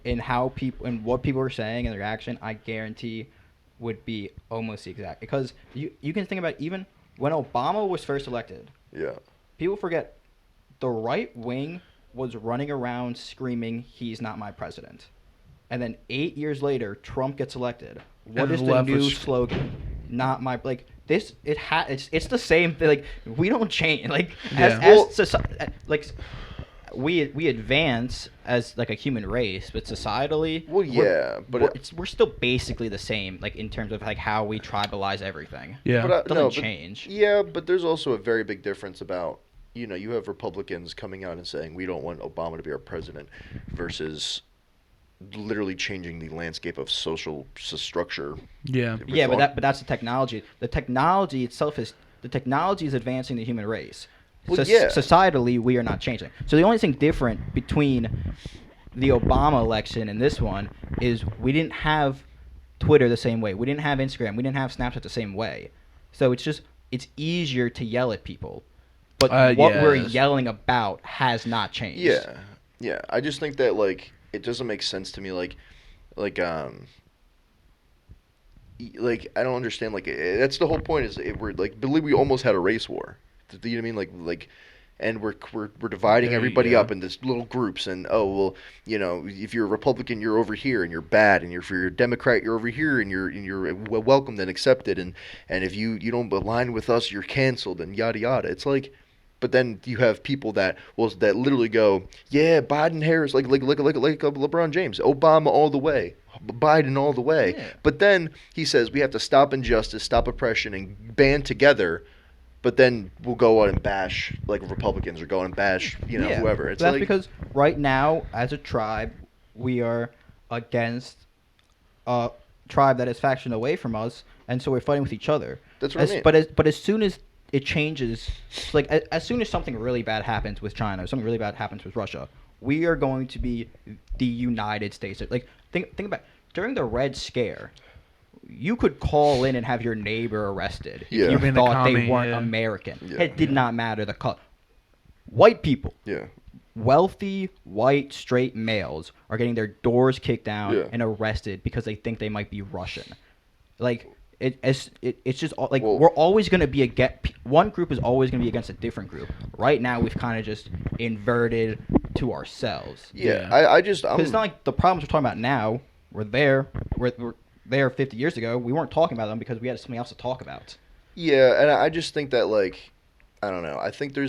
in how people and what people were saying and their action, I guarantee, would be almost the exact. Because you can think about even when Obama was first elected. Yeah. People forget the right wing was running around screaming, "He's not my president." And then 8 years later, Trump gets elected. What is the new slogan? Not my, like, this. It's the same thing. Like, we don't change. Like, we advance as like a human race, but societally, we're still basically the same. Like, in terms of like how we tribalize everything. Yeah, it doesn't change. Yeah, but there's also a very big difference about you have Republicans coming out and saying we don't want Obama to be our president, versus literally changing the landscape of social structure. Yeah. Yeah, but that's the technology. The technology itself is advancing the human race. Well, yeah. Societally, we are not changing. So the only thing different between the Obama election and this one is we didn't have Twitter the same way. We didn't have Instagram. We didn't have Snapchat the same way. So it's easier to yell at people. But what we're yelling about has not changed. Yeah. Yeah. I just think that, like, it doesn't make sense to me, like I don't understand, like, that's the whole point, is we're, like, believe we almost had a race war. You know what I mean? Like, and we're dividing everybody up into little groups, and if you're a Republican, you're over here and you're bad, and if you're a Democrat, you're over here and you're welcomed and accepted, and if you don't align with us, you're canceled, and yada yada. It's like, but then you have people that literally go, yeah, Biden, Harris, like LeBron James, Obama all the way, Biden all the way. Yeah. But then he says we have to stop injustice, stop oppression, and band together. But then we'll go out and bash, like, Republicans, or go out and bash, whoever. It's that's because right now, as a tribe, we are against a tribe that is faction away from us, and so we're fighting with each other. That's what I mean. But as soon as it changes, like, as soon as something really bad happens with China, something really bad happens with Russia, we are going to be the United States. Like, think about, during the Red Scare, you could call in and have your neighbor arrested if you thought they weren't American. Yeah. It did not matter the color. White people, wealthy, white, straight males are getting their doors kicked down and arrested because they think they might be Russian. Like, it's just like, we're always going to be one group is always going to be against a different group. Right now, we've kind of just inverted to ourselves. Yeah. Because it's not like the problems we're talking about now were there. We're there 50 years ago. We weren't talking about them because we had something else to talk about. Yeah, and I just think that, like, I don't know. I think I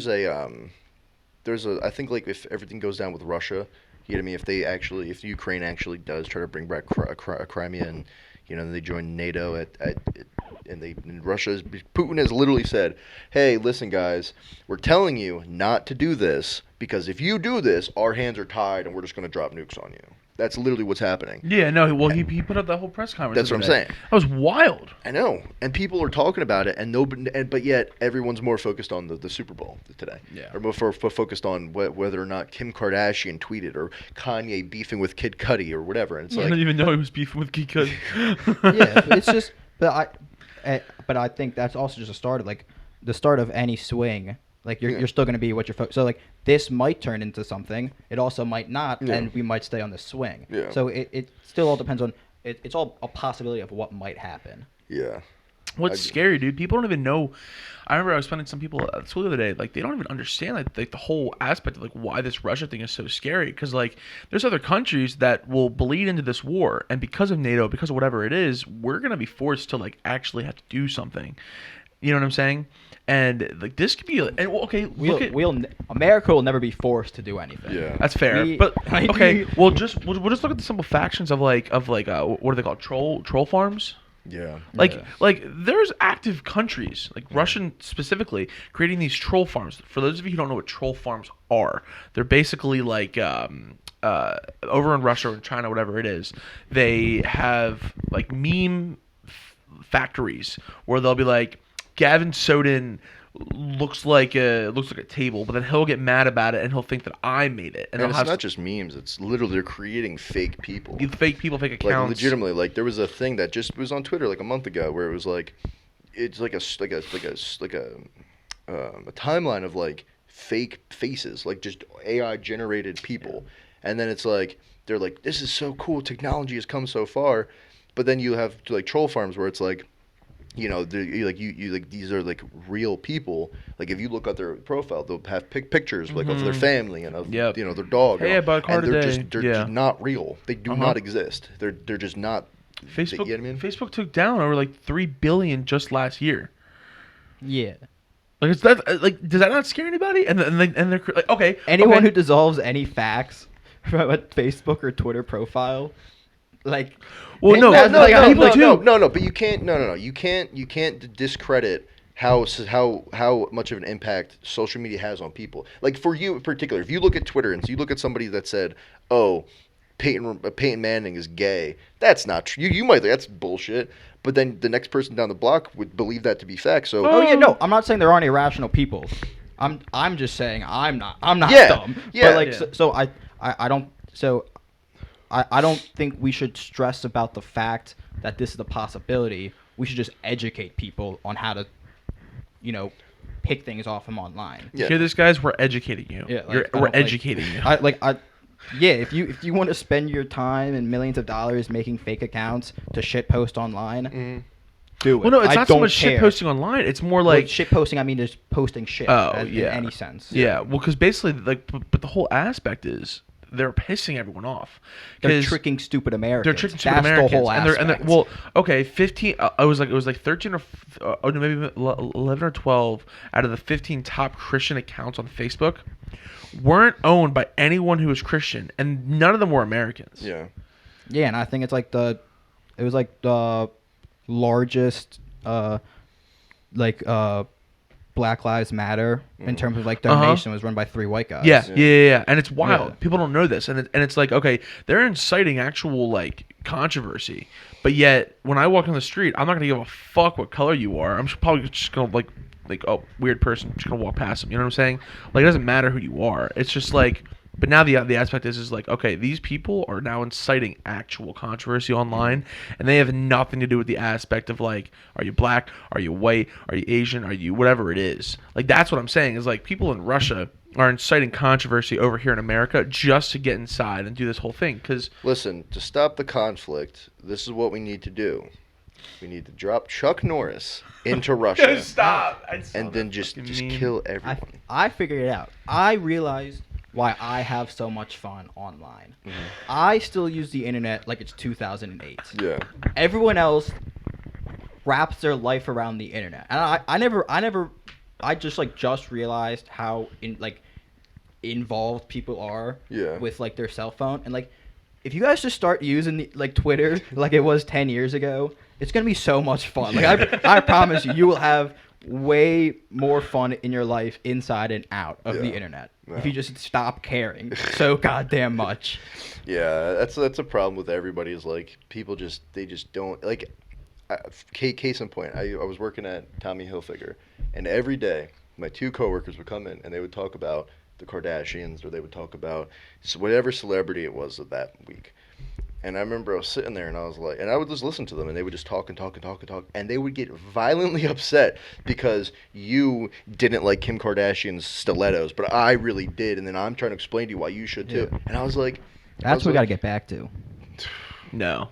think, like, if everything goes down with Russia, you know what I mean? If Ukraine actually does try to bring back Crimea, and they join NATO and Putin has literally said, hey, listen, guys, we're telling you not to do this, because if you do this, our hands are tied and we're just going to drop nukes on you. That's literally what's happening. Yeah, no, well, he put up that whole press conference. That's what I'm saying. That was wild. I know, and people are talking about it, but yet everyone's more focused on the Super Bowl today. Yeah. Or more focused on whether or not Kim Kardashian tweeted, or Kanye beefing with Kid Cudi, or whatever. And it's I didn't even know he was beefing with Kid Cudi. Yeah, it's just, but I think that's also just a start of, like, the start of any swing. Like, you're still going to be what you're focused. So, like, this might turn into something. It also might not, and we might stay on the swing. Yeah. So it still all depends on it's all a possibility of what might happen. Yeah. What's scary, dude? People don't even know. I remember I was spending some people at school the other day. Like, they don't even understand like the whole aspect of, like, why this Russia thing is so scary. Because, like, there's other countries that will bleed into this war, and because of NATO, because of whatever it is, we're gonna be forced to, like, actually have to do something. You know what I'm saying? And, like, this could be America will never be forced to do anything. Yeah, that's fair. We'll just look at the simple factions of what are they called? Troll farms. Yeah. Like there's active countries, like Russian specifically, creating these troll farms. For those of you who don't know what troll farms are, they're basically like over in Russia or in China, whatever it is, they have like meme factories where they'll be like, Gavin Soden looks like a table, but then he'll get mad about it and he'll think that I made it. And it's not just memes; it's literally they're creating fake people, fake accounts. Like, legitimately, like, there was a thing that just was on Twitter like a month ago where it was like, it's like a timeline of like fake faces, like just AI generated people, and then it's like they're like, this is so cool, technology has come so far, but then you have like troll farms where it's like, these are like real people. Like, if you look at their profile, they'll have pictures like of their family and of their dog. Hey, I bought a car and today. They're just not real. They do not exist. They're just not. Facebook. You know what I mean? Facebook took down over like 3 billion just last year. Yeah. Like, it's that, like, does that not scare anybody? And they're like, okay. Anyone who dissolves any facts from a Facebook or Twitter profile, like. Well, no, but you can't. You can't discredit how much of an impact social media has on people. Like for you in particular, if you look at Twitter and so you look at somebody that said, "Oh, Peyton Manning is gay," that's not true. You might think that's bullshit, but then the next person down the block would believe that to be fact. So Oh yeah, no, I'm not saying there aren't irrational people. I'm just saying I'm not Yeah, dumb. yeah. But like Yeah. so I don't think we should stress about the fact that this is a possibility. We should just educate people on how to, pick things off from online. Yeah. Hear this, guys? We're educating you. Yeah, like, We're I don't, like- educating you. Yeah, if you want to spend your time and millions of dollars making fake accounts to shit post online, do it. Well, no, it's I not so don't much shit care. posting online. It's more Like like shit posting, I mean just posting shit. Oh, In yeah. any sense. Yeah, well, because basically, like, but the whole aspect is they're pissing everyone off. They're 'Cause tricking stupid Americans. They're tricking stupid That's Americans. the whole and aspect. they're well, okay, 15. It was like 13 or oh no, maybe 11 or 12 out of the 15 top Christian accounts on Facebook weren't owned by anyone who was Christian, and none of them were Americans. Yeah. Yeah, and I think it's like the largest Black Lives Matter in terms of like donation was run by 3 white guys. Yeah. And it's wild. Yeah. People don't know this, and it's like, okay, they're inciting actual like controversy, but yet when I walk on the street, I'm not gonna give a fuck what color you are. I'm probably just gonna like oh, weird person, just gonna walk past them. You know what I'm saying? Like, it doesn't matter who you are. It's just like. But now the aspect is like, okay, these people are now inciting actual controversy online, and they have nothing to do with the aspect of like, are you black, are you white, are you Asian, are you whatever it is. Like, that's what I'm saying is like, people in Russia are inciting controversy over here in America just to get inside and do this whole thing. Because Listen, to stop the conflict, this is what we need to do. We need to drop Chuck Norris into Russia stop, and then just kill everyone. I figured it out. I realized why I have so much fun online. Mm-hmm. I still use the internet like it's 2008. Yeah. Everyone else wraps their life around the internet, and I just realized how involved people are with like their cell phone, and like if you guys just start using like Twitter like it was 10 years ago, it's gonna be so much fun. Like I promise you will have way more fun in your life inside and out of the internet if you just stop caring so goddamn much. Yeah, that's a problem with everybody. Is like people they just don't like. Case in point, I was working at Tommy Hilfiger, and every day my 2 coworkers would come in and they would talk about the Kardashians, or they would talk about whatever celebrity it was of that week. And I remember I was sitting there and I was like, and I would just listen to them, and they would just talk, and they would get violently upset because you didn't like Kim Kardashian's stilettos, but I really did, and then I'm trying to explain to you why you should too. Yeah. And I was like, That's what we got to get back to. No,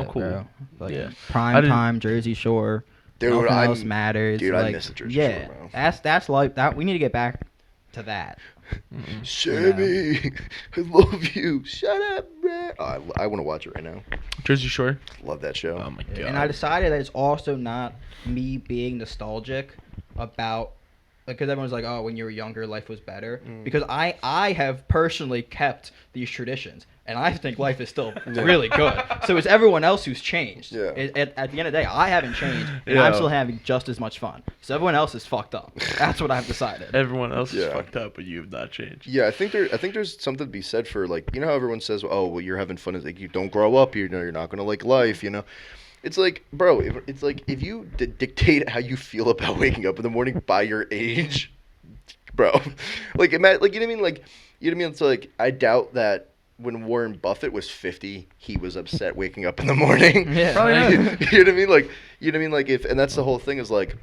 cool. Bro. Like, Yeah. prime time, Jersey Shore. Dude, Nothing else matters. Dude, like, I miss the Jersey yeah, Shore, bro. that's like that. We need to get back to that. Sammy, I love you. Shut up, man. Oh, I want to watch it right now. Jersey Shore. Love that show. Oh my god. And I decided that it's also not me being nostalgic about, because everyone's like, oh, when you were younger, life was better. Because I have personally kept these traditions, and I think life is still really good. So it's everyone else who's changed. Yeah. At the end of the day, I haven't changed, and I'm still having just as much fun. So everyone else is fucked up. That's what I've decided. Everyone else is Yeah. fucked up, but you have not changed. Yeah, I think there's something to be said for, like, you know how everyone says, oh, well, you're having fun. It's like, you don't grow up, you're not gonna like life, you know. It's like, bro, if you dictate how you feel about waking up in the morning by your age, bro, like, you know what I mean? Like, you know what I mean? It's like, I doubt that when Warren Buffett was 50, he was upset waking up in the morning. Yeah. Probably not. You know what I mean? Like, you know what I mean? Like, and that's the whole thing is like,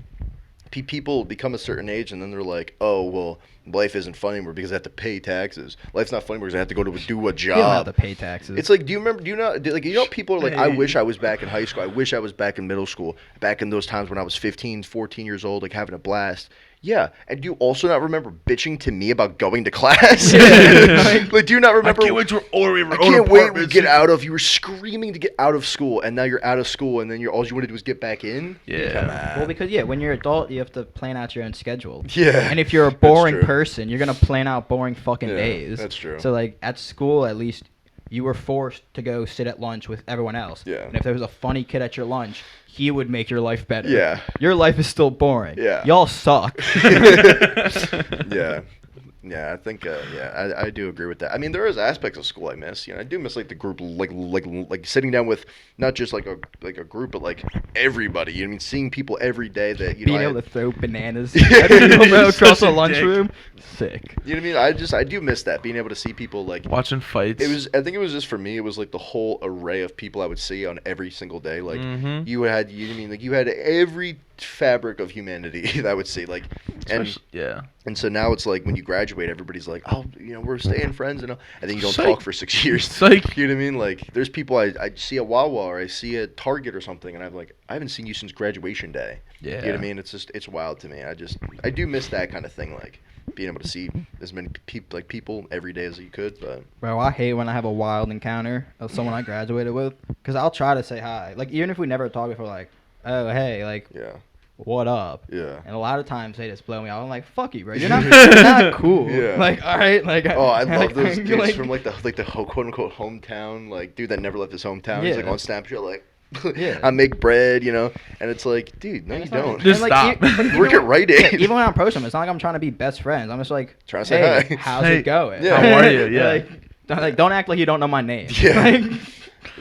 people become a certain age and then they're like, oh, well, life isn't fun anymore because I have to pay taxes. Life's not fun anymore because I have to go to do a job. You don't have to pay taxes. It's like, do you know, people are like, I wish I was back in high school. I wish I was back in middle school, back in those times when I was 15, 14 years old, like having a blast. Yeah, and do you also not remember bitching to me about going to class? Like, do you not remember? I can't wait to I can't wait to get out of. You were screaming to get out of school, and now you're out of school, and then all you want to do is get back in. Yeah. Come on. Well, because when you're an adult, you have to plan out your own schedule. Yeah, And if you're a that's boring true. person, you're gonna plan out boring fucking Yeah, days. that's true. So like at school, at least you were forced to go sit at lunch with everyone else. Yeah. And if there was a funny kid at your lunch, he would make your life better. Yeah. Your life is still boring. Yeah. Y'all suck. Yeah. Yeah, I think I do agree with that. I mean, there is aspects of school I miss. I do miss like the group, like sitting down with not just like a group, but like everybody. I mean, seeing people every day that Being able to throw bananas Yeah. at people across Such the a lunchroom, sick. You know what I mean? I do miss that, being able to see people like. Watching fights. I think it was just for me. It was like the whole array of people I would see on every single day. Like Mhm. you had every fabric of humanity that I would see. Like, Yeah. and so now it's like when you graduate, everybody's like, oh, we're staying friends, and then you don't Psych. talk for 6 years. Psych. You know what I mean? Like, there's people I see at Wawa or I see at Target or something, and I'm like, I haven't seen you since graduation day. Yeah. You know what I mean? It's wild to me. I do miss that kind of thing, like being able to see as many people every day as you could. But Bro, I hate when I have a wild encounter of someone I graduated with, because I'll try to say hi. Like, even if we never talked before, like, oh, hey, like, yeah, what up? yeah. And a lot of times they just blow me off. I'm like, fuck you, bro. You're not cool. Yeah. Like, all right. Like, Oh, I love like, those dudes like, from like the quote unquote hometown, like dude that never left his hometown. He's like Yeah. on Snapchat, like Yeah. I make bread, and it's like, dude, no, And you it's not- don't. Just and, like, stop. even Work when- at Rite yeah, Aid. even when I approach them, it's not like I'm trying to be best friends. I'm just like, Trying to say hey, hi. how's Hey, it going? yeah. How are you? Yeah. Don't act like you don't know my name. Yeah. Like,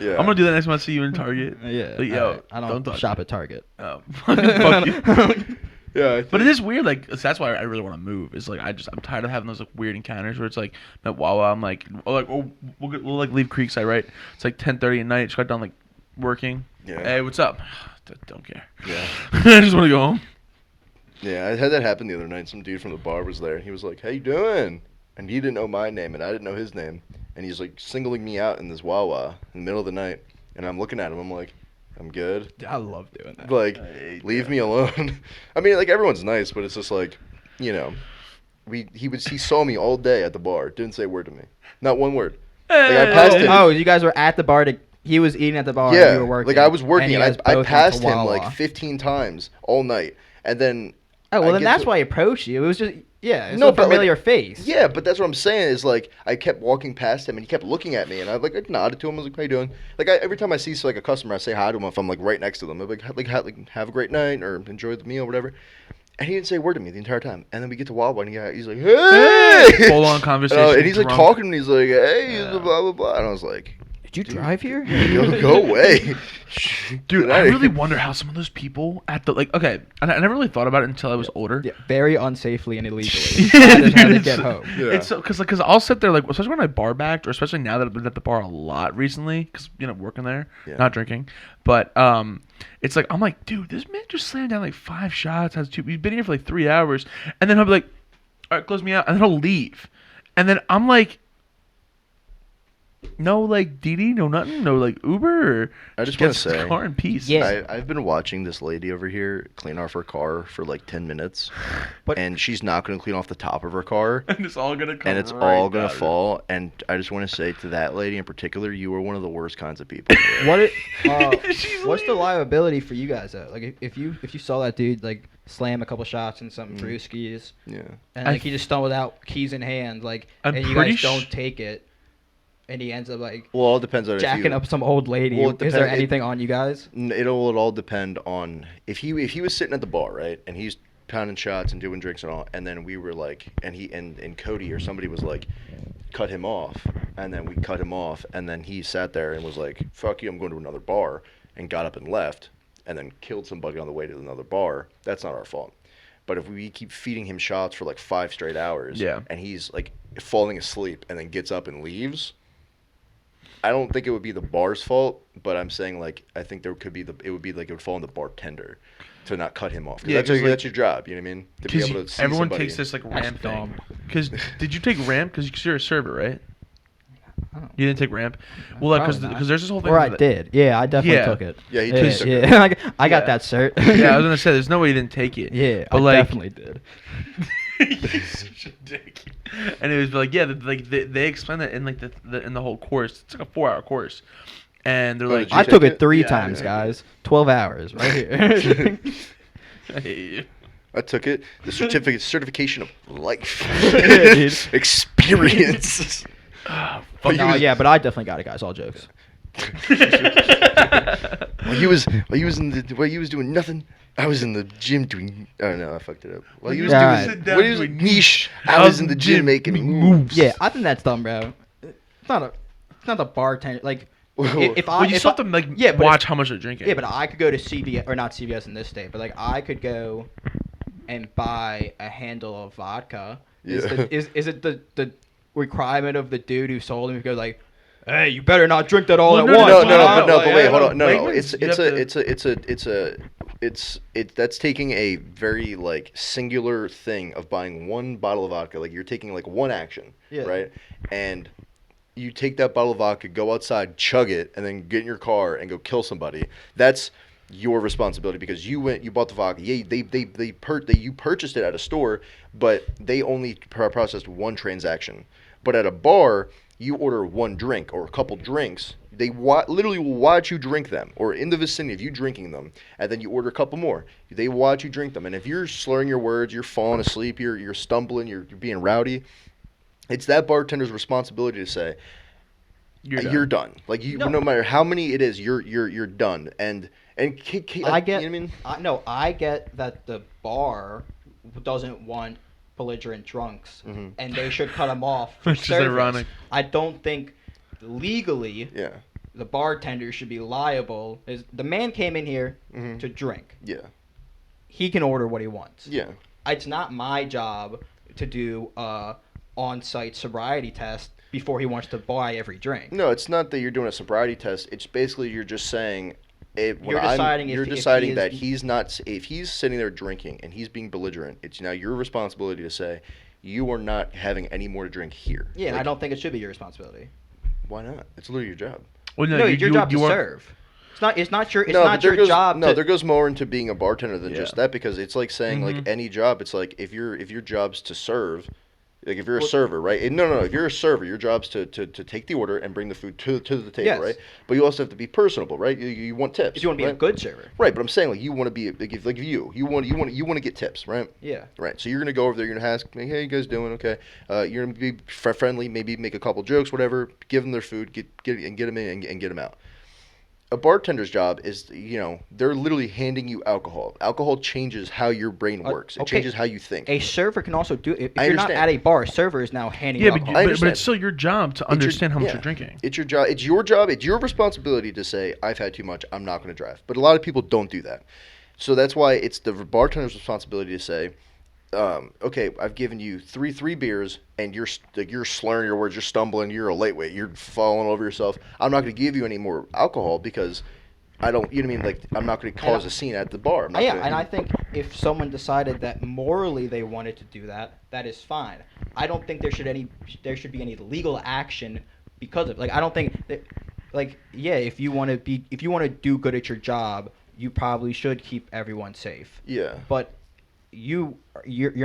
Yeah. I'm gonna do that next time I see you in Target. yeah. Like, yo, I don't touch shop me. at Target. Oh, fuck you. Yeah. But it is weird, like so that's why I really want to move. It's like I'm tired of having those like weird encounters where it's like at Wawa, I'm like, we'll like leave Creekside, right? It's like 10:30 at night. Just got done like working. Yeah. Hey, what's up? Don't care. Yeah. I just want to go home. Yeah, I had that happen the other night. Some dude from the bar was there. He was like, "How you doing?" And he didn't know my name, and I didn't know his name. And he's like singling me out in this Wawa in the middle of the night. And I'm looking at him. I'm like, "I'm good. I love doing that. Like, I hate leave that. me alone." I mean, like everyone's nice, but it's just like, he saw me all day at the bar. Didn't say a word to me. Not one word. I passed him. Oh, you guys were at the bar. He was eating at the bar. Yeah, And you were working. like I was working, you and guys I both went passed to him Wawa. like 15 times all night, and then. Oh well, I then get that's to- why he approached you. It was just it's No, a but, like, familiar face. Yeah, but that's what I'm saying is like I kept walking past him and he kept looking at me and I nodded to him. I was like, "How you doing?" Like every time I see like a customer, I say hi to him if I'm like right next to them. I'm like, have a great night or enjoy the meal, whatever. And he didn't say a word to me the entire time. And then we get to Wawa and he's like, "Hey!" Full on conversation. And he's like drunk. talking and he's like, "Hey," Yeah. blah blah blah. And I was like, Did you drive here? Go away, Dude, Get I outta really here. wonder how some of those people at the okay. I never really thought about it until I was older. Yeah, very unsafely and illegally. Yeah, That is how they it get is. home. Yeah. It's so because I'll sit there like especially when I bar backed or especially now that I've been at the bar a lot recently because working there, Yeah. not drinking, but it's like I'm like, dude, this man just slammed down like 5 shots, we've been here for like 3 hours, and then he'll be like, all right, close me out, and then he'll leave, and then I'm like, no like Didi, no nothing, no like Uber. Or I just get wanna say- his car in peace. Yeah. I've been watching this lady over here clean off her car for like 10 minutes, But- and she's not going to clean off the top of her car. and it's all gonna come. And it's right all gonna down. fall. And I just want to say to that lady in particular, you are one of the worst kinds of people. What? She's What's the leaving. liability for you guys though? Like if you saw that dude like slam a couple shots and something brewskis, Yeah. and like he just stumbled out keys in hand, like I'm and you pretty guys don't take it, and he ends up like Well, it all depends on jacking if you, up some old lady. Well, it Is there depend- anything on you guys? It'll all depend on if he was sitting at the bar, right, and he's pounding shots and doing drinks and all, and then we were like, and Cody or somebody was like, cut him off, and then we cut him off, and then he sat there and was like, fuck you, I'm going to another bar, and got up and left, and then killed somebody on the way to another bar. That's not our fault. But if we keep feeding him shots for like 5 straight hours, Yeah. and he's like falling asleep and then gets up and leaves, I don't think it would be the bar's fault, but I'm saying like I think it would fall on the bartender to not cut him off. 'Cause Yeah, that's, 'cause, like- that's your job. You know what I mean? To be Because able to see everyone somebody. takes this like That's ramp dumb. thing. Because did you take ramp? Because you're a server, right? I don't- You didn't take ramp. Well, like Probably not. because there's this whole thing. Or I that- did. Yeah, I definitely Yeah. took it. Yeah, he yeah, took it. yeah. I got Yeah. that cert. Yeah, I was gonna say there's no way you didn't take it. Yeah, but I like, definitely did. He's such a dick. And it was like, yeah, they explain that in like in the whole course. It's like a 4-hour course, and they're Oh, like, did you I take took it? it 3 Yeah, times, yeah. guys. 12 hours, right here. I hate you. I took it. The certification of life, Yeah, dude. experience. Oh, Well, No, yeah, but I definitely got it, guys. All jokes. While he was doing nothing, I was in the gym doing. Oh no, I fucked it up. While he was doing niche, I was in the gym making moves. Yeah, I think that's dumb, bro. It's not the bartender. Like, if I Well, you if still I, have to like yeah, but watch how much they're drinking. Yeah, but I could go to CVS or not CVS in this state, but like I could go and buy a handle of vodka. Is it the requirement of the dude who sold him to go like, hey, you better not drink that all at once? But wait, hold on. No. That's taking a very like singular thing of buying one bottle of vodka. Like you're taking like one action, right? And you take that bottle of vodka, go outside, chug it, and then get in your car and go kill somebody. That's your responsibility because you bought the vodka. Yeah, you purchased it at a store, but they only processed one transaction. But at a bar, you order one drink or a couple drinks. They literally will watch you drink them, or in the vicinity of you drinking them, and then you order a couple more. They watch you drink them, and if you're slurring your words, you're falling asleep, you're stumbling, you're being rowdy, it's that bartender's responsibility to say, "You're done." Like no matter how many it is, you're done. And I get. You know what I mean? I get that the bar doesn't want belligerent drunks, and they should cut them off. Which is ironic. I don't think legally, the bartender should be liable. The man came in here to drink. Yeah. He can order what he wants. Yeah. It's not my job to do on-site sobriety test before he wants to buy every drink. No, it's not that you're doing a sobriety test. It's basically you're just saying you're deciding that he's not, if he's sitting there drinking and he's being belligerent, it's now your responsibility to say you are not having any more to drink here. Yeah, and I don't think it should be your responsibility. Why not? It's literally your job. Well, no, it's your job to serve. It's not your job. No, there goes more into being a bartender than just that, because it's like saying like any job. It's like if your job's to serve. Like if you're a server, right? No. If you're a server, your job's to take the order and bring the food to the table, right? But you also have to be personable, right? You want tips. If you want to be a good server, right? But I'm saying like you want to be like you want to get tips, right? Yeah. Right. So you're gonna go over there. You're gonna ask, hey, how you guys doing? Okay. You're gonna be friendly, maybe make a couple jokes, whatever. Give them their food, get them in and get them out. A bartender's job is, they're literally handing you alcohol. Alcohol changes how your brain works. It changes how you think. A server can also do it. If you're not at a bar, a server is now handing you alcohol. But it's still your job to understand how much you're drinking. It's your job. It's your job. It's your responsibility to say, I've had too much. I'm not going to drive. But a lot of people don't do that. So that's why it's the bartender's responsibility to say, okay, I've given you three beers, and you're slurring your words, you're stumbling, you're a lightweight, you're falling over yourself. I'm not going to give you any more alcohol because I don't, you know what I mean? Like, I'm not going to cause a scene at the bar. I think if someone decided that morally they wanted to do that, that is fine. I don't think there should be any legal action because of it. Like, I don't think that, like, yeah, if you want to do good at your job, you probably should keep everyone safe. Yeah. But you're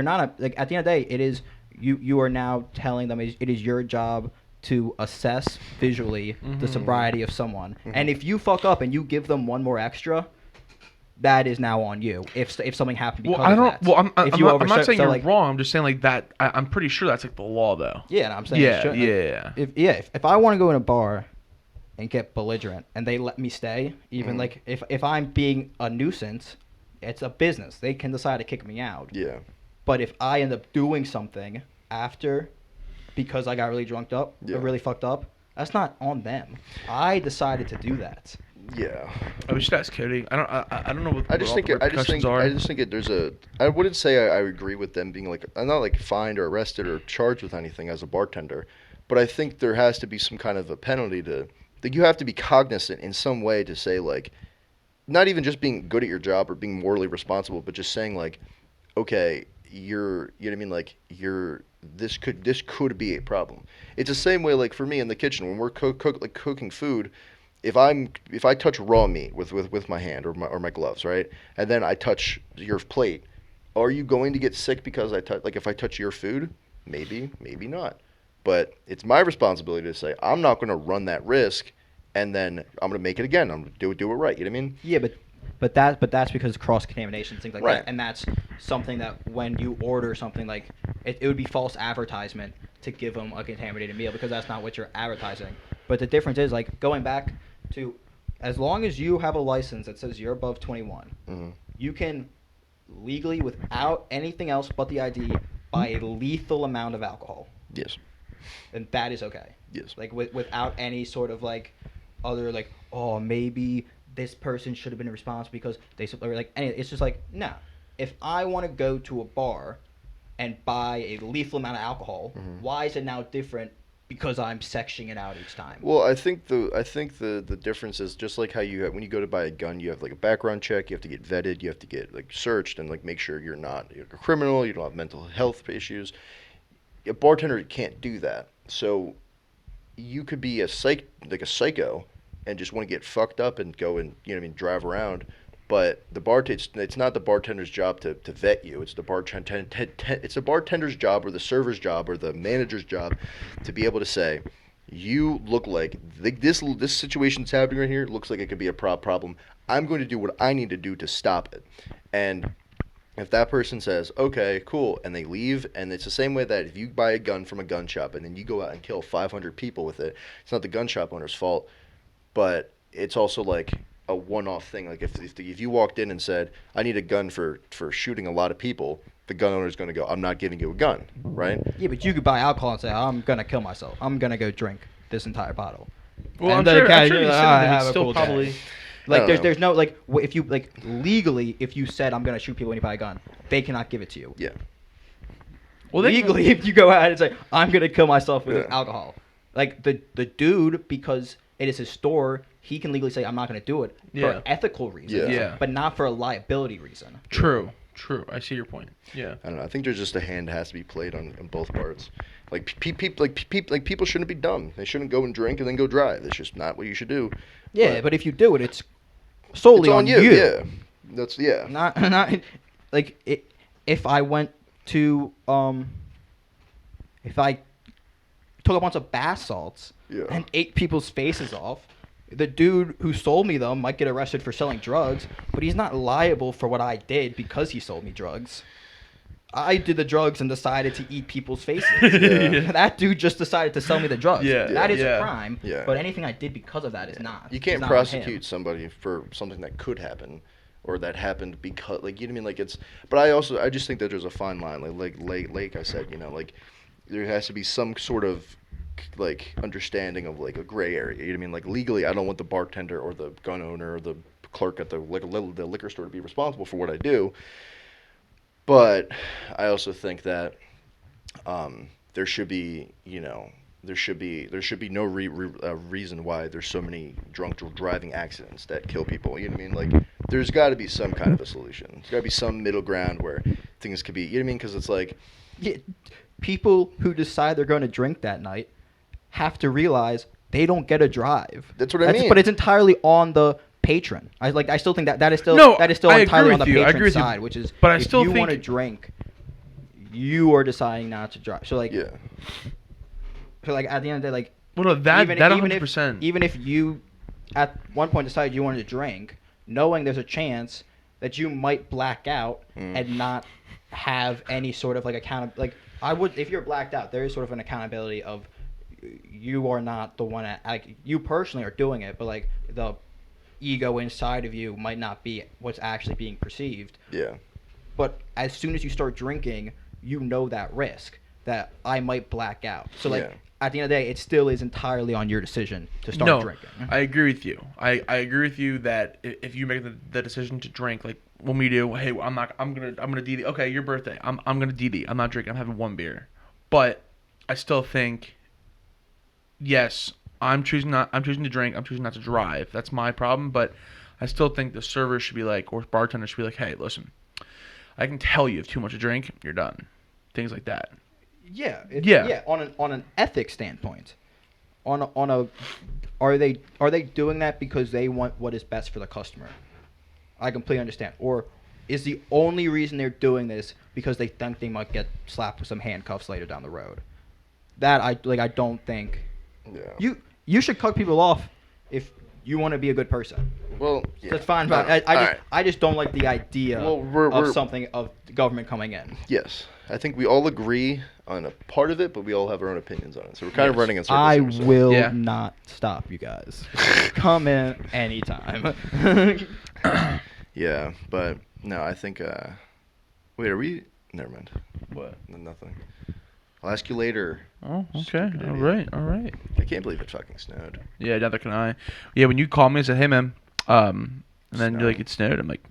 not like, at the end of the day, it is you are now telling them it is your job to assess visually the sobriety of someone, and if you fuck up and you give them one more extra, that is now on you. If something happened because of that. Well, I'm not saying you're wrong. I'm just saying like that. I'm pretty sure that's like the law though. Yeah, and I'm saying If I want to go in a bar and get belligerent and they let me stay, even like if I'm being a nuisance. It's a business. They can decide to kick me out. Yeah. But if I end up doing something after because I got really drunked up or really fucked up, that's not on them. I decided to do that. Yeah. We should ask Cody. I don't know what I just think there's a. I wouldn't say I agree with them being like, I'm not like fined or arrested or charged with anything as a bartender, but I think there has to be some kind of a penalty that you have to be cognizant in some way to say like, not even just being good at your job or being morally responsible, but just saying like, okay, you know what I mean? Like this could be a problem. It's the same way like for me in the kitchen when we're cooking food. If I touch raw meat with my hand or my gloves, right, and then I touch your plate, are you going to get sick because if I touch your food? Maybe not. But it's my responsibility to say I'm not going to run that risk. And then I'm gonna make it again. I'm gonna do it right. You know what I mean? Yeah, but that's because cross contamination, things like right. that, and that's something that when you order something like it would be false advertisement to give them a contaminated meal because that's not what you're advertising. But the difference is, like, going back to, as long as you have a license that says you're above 21, you can legally, without anything else but the ID, buy a lethal amount of alcohol. Yes. And that is okay. Yes. Like, without any sort of, like, other, like, oh, maybe this person should have been responsible because they, or like, it's just like, no. If I want to go to a bar and buy a lethal amount of alcohol, why is it now different because I'm sectioning it out each time? Well, I think the difference is just like how you have, when you go to buy a gun, you have like a background check, you have to get vetted, you have to get like searched and like make sure you're a criminal, you don't have mental health issues. A bartender can't do that. So you could be a psycho and just want to get fucked up and go and, you know what I mean, drive around. But it's not the bartender's job to vet you. It's the bartender's job or the server's job or the manager's job to be able to say, you look like this situation that's happening right here looks like it could be a problem. I'm going to do what I need to do to stop it. And if that person says, okay, cool, and they leave, and it's the same way that if you buy a gun from a gun shop and then you go out and kill 500 people with it, it's not the gun shop owner's fault, but it's also like a one-off thing. Like if you walked in and said, I need a gun for shooting a lot of people, the gun owner's going to go, I'm not giving you a gun, right? Yeah, but you could buy alcohol and say, I'm going to kill myself. I'm going to go drink this entire bottle. Well, and I'm sure guy, you said that he's still cool probably... day. Like, there's no, like, if you, like, legally, if you said, I'm going to shoot people when you buy a gun, they cannot give it to you. Yeah. Well, legally, if you go out and say, I'm going to kill myself with alcohol. Like, the dude, because it is his store, he can legally say, I'm not going to do it for ethical reasons, but not for a liability reason. True. I see your point. Yeah. I don't know. I think there's just a hand that has to be played on both parts. Like people shouldn't be dumb. They shouldn't go and drink and then go drive. That's just not what you should do. Yeah, but if you do it, it's solely on you. Yeah. That's Not like if I went to if I took a bunch of bath salts and ate people's faces off, the dude who sold me them might get arrested for selling drugs, but he's not liable for what I did because he sold me drugs. I did the drugs and decided to eat people's faces. That dude just decided to sell me the drugs. That is a crime, but anything I did because of that is not. You can't prosecute somebody for something that could happen or that happened because, like, you know what I mean? Like, it's, but I just think that there's a fine line. Like I said, you know, like, there has to be some sort of, like, understanding of, like, a gray area. You know what I mean? Like, legally, I don't want the bartender or the gun owner or the clerk at the liquor store to be responsible for what I do. But I also think that there should be, you know, there should be no reason why there's so many drunk driving accidents that kill people. You know what I mean? Like, there's got to be some kind of a solution. There's got to be some middle ground where things could be. You know what I mean? Because it's like, people who decide they're going to drink that night have to realize they don't get a drive. That's what I mean. But it's entirely on the patron. I still think that is still entirely on the patron side, which is, but if you want to drink, you are deciding not to drive. So like, so like at the end of the day, like, well, no, that 100%. Even if you at one point decided you wanted to drink, knowing there's a chance that you might black out and not have any sort of like like, I would, if you're blacked out, there is sort of an accountability of you are not the one at, like, you personally are doing it, but like the ego inside of you might not be what's actually being perceived. Yeah. But as soon as you start drinking, you know that risk that I might black out. So like at the end of the day, it still is entirely on your decision to start drinking. I agree with you. I agree with you that if you make the decision to drink, like when we do, hey, I'm gonna DD. Okay, your birthday. I'm gonna DD. I'm not drinking. I'm having one beer. But I still think, yes, I'm choosing to drink. I'm choosing not to drive. That's my problem. But I still think the server should be like, or bartender should be like, hey, listen, I can tell you if too much to drink, you're done. Things like that. Yeah. On an ethics standpoint, are they doing that because they want what is best for the customer? I completely understand. Or is the only reason they're doing this because they think they might get slapped with some handcuffs later down the road? That I don't think. Yeah. You should cut people off if you want to be a good person. Well, yeah. That's fine, No, but no. I just don't like the idea Well, we're- of something of the government coming in. Yes, I think we all agree on a part of it, but we all have our own opinions on it. So we're kind of Yes. running in circles. I here, so. will Yeah. not stop you guys. Come in anytime. Yeah, but no, I think. Wait, are we? Never mind. What? Nothing. I'll ask you later. Oh, okay. Stupid All idiot. right. I can't believe it fucking snowed. Yeah, neither can I. Yeah, when you called me and said, "Hey, man," and then you're like, "It snowed," I'm like,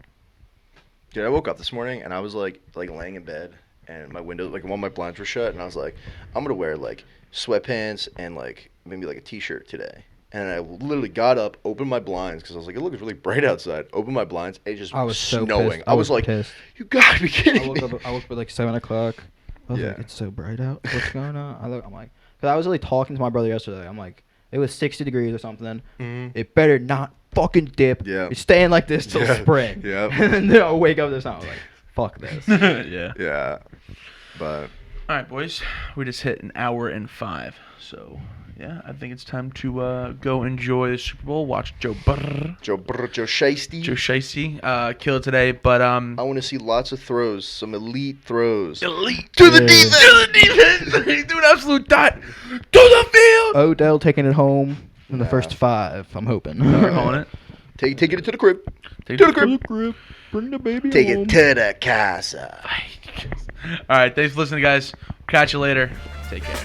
Dude, I woke up this morning and I was like laying in bed and my window, like one of my blinds were shut, and I was like, I'm gonna wear like sweatpants and like maybe like a t-shirt today. And I literally got up, opened my blinds because I was like, it looks really bright outside. Opened my blinds, it just I was so snowing. pissed. I was like, pissed. you gotta be kidding I woke me. up at like 7 o'clock. I was like, Yeah. it's so bright out. What's going on? I'm like, because I was really talking to my brother yesterday. I'm like, it was 60 degrees or something. Mhm. It better not fucking dip. Yeah. It's staying like this till Yeah. spring. Yeah. And then I'll wake up this time. I was like, fuck this. "Yeah." Yeah, but All right, boys. We just hit an hour and 5. So, yeah, I think it's time to go enjoy the Super Bowl. Watch Joe Joe Shiesty. Shiesty kill it today. But I want to see lots of throws, some elite throws. elite To the Yeah. defense. to the defense. He do an absolute dot to the field. Odell taking it home in the Nah. first 5. I'm hoping. We're calling it. Take it to the crib. Take To it the crib. Grip. Bring the baby Take home. it to the casa. All right, thanks for listening, guys. Catch you later. Take care.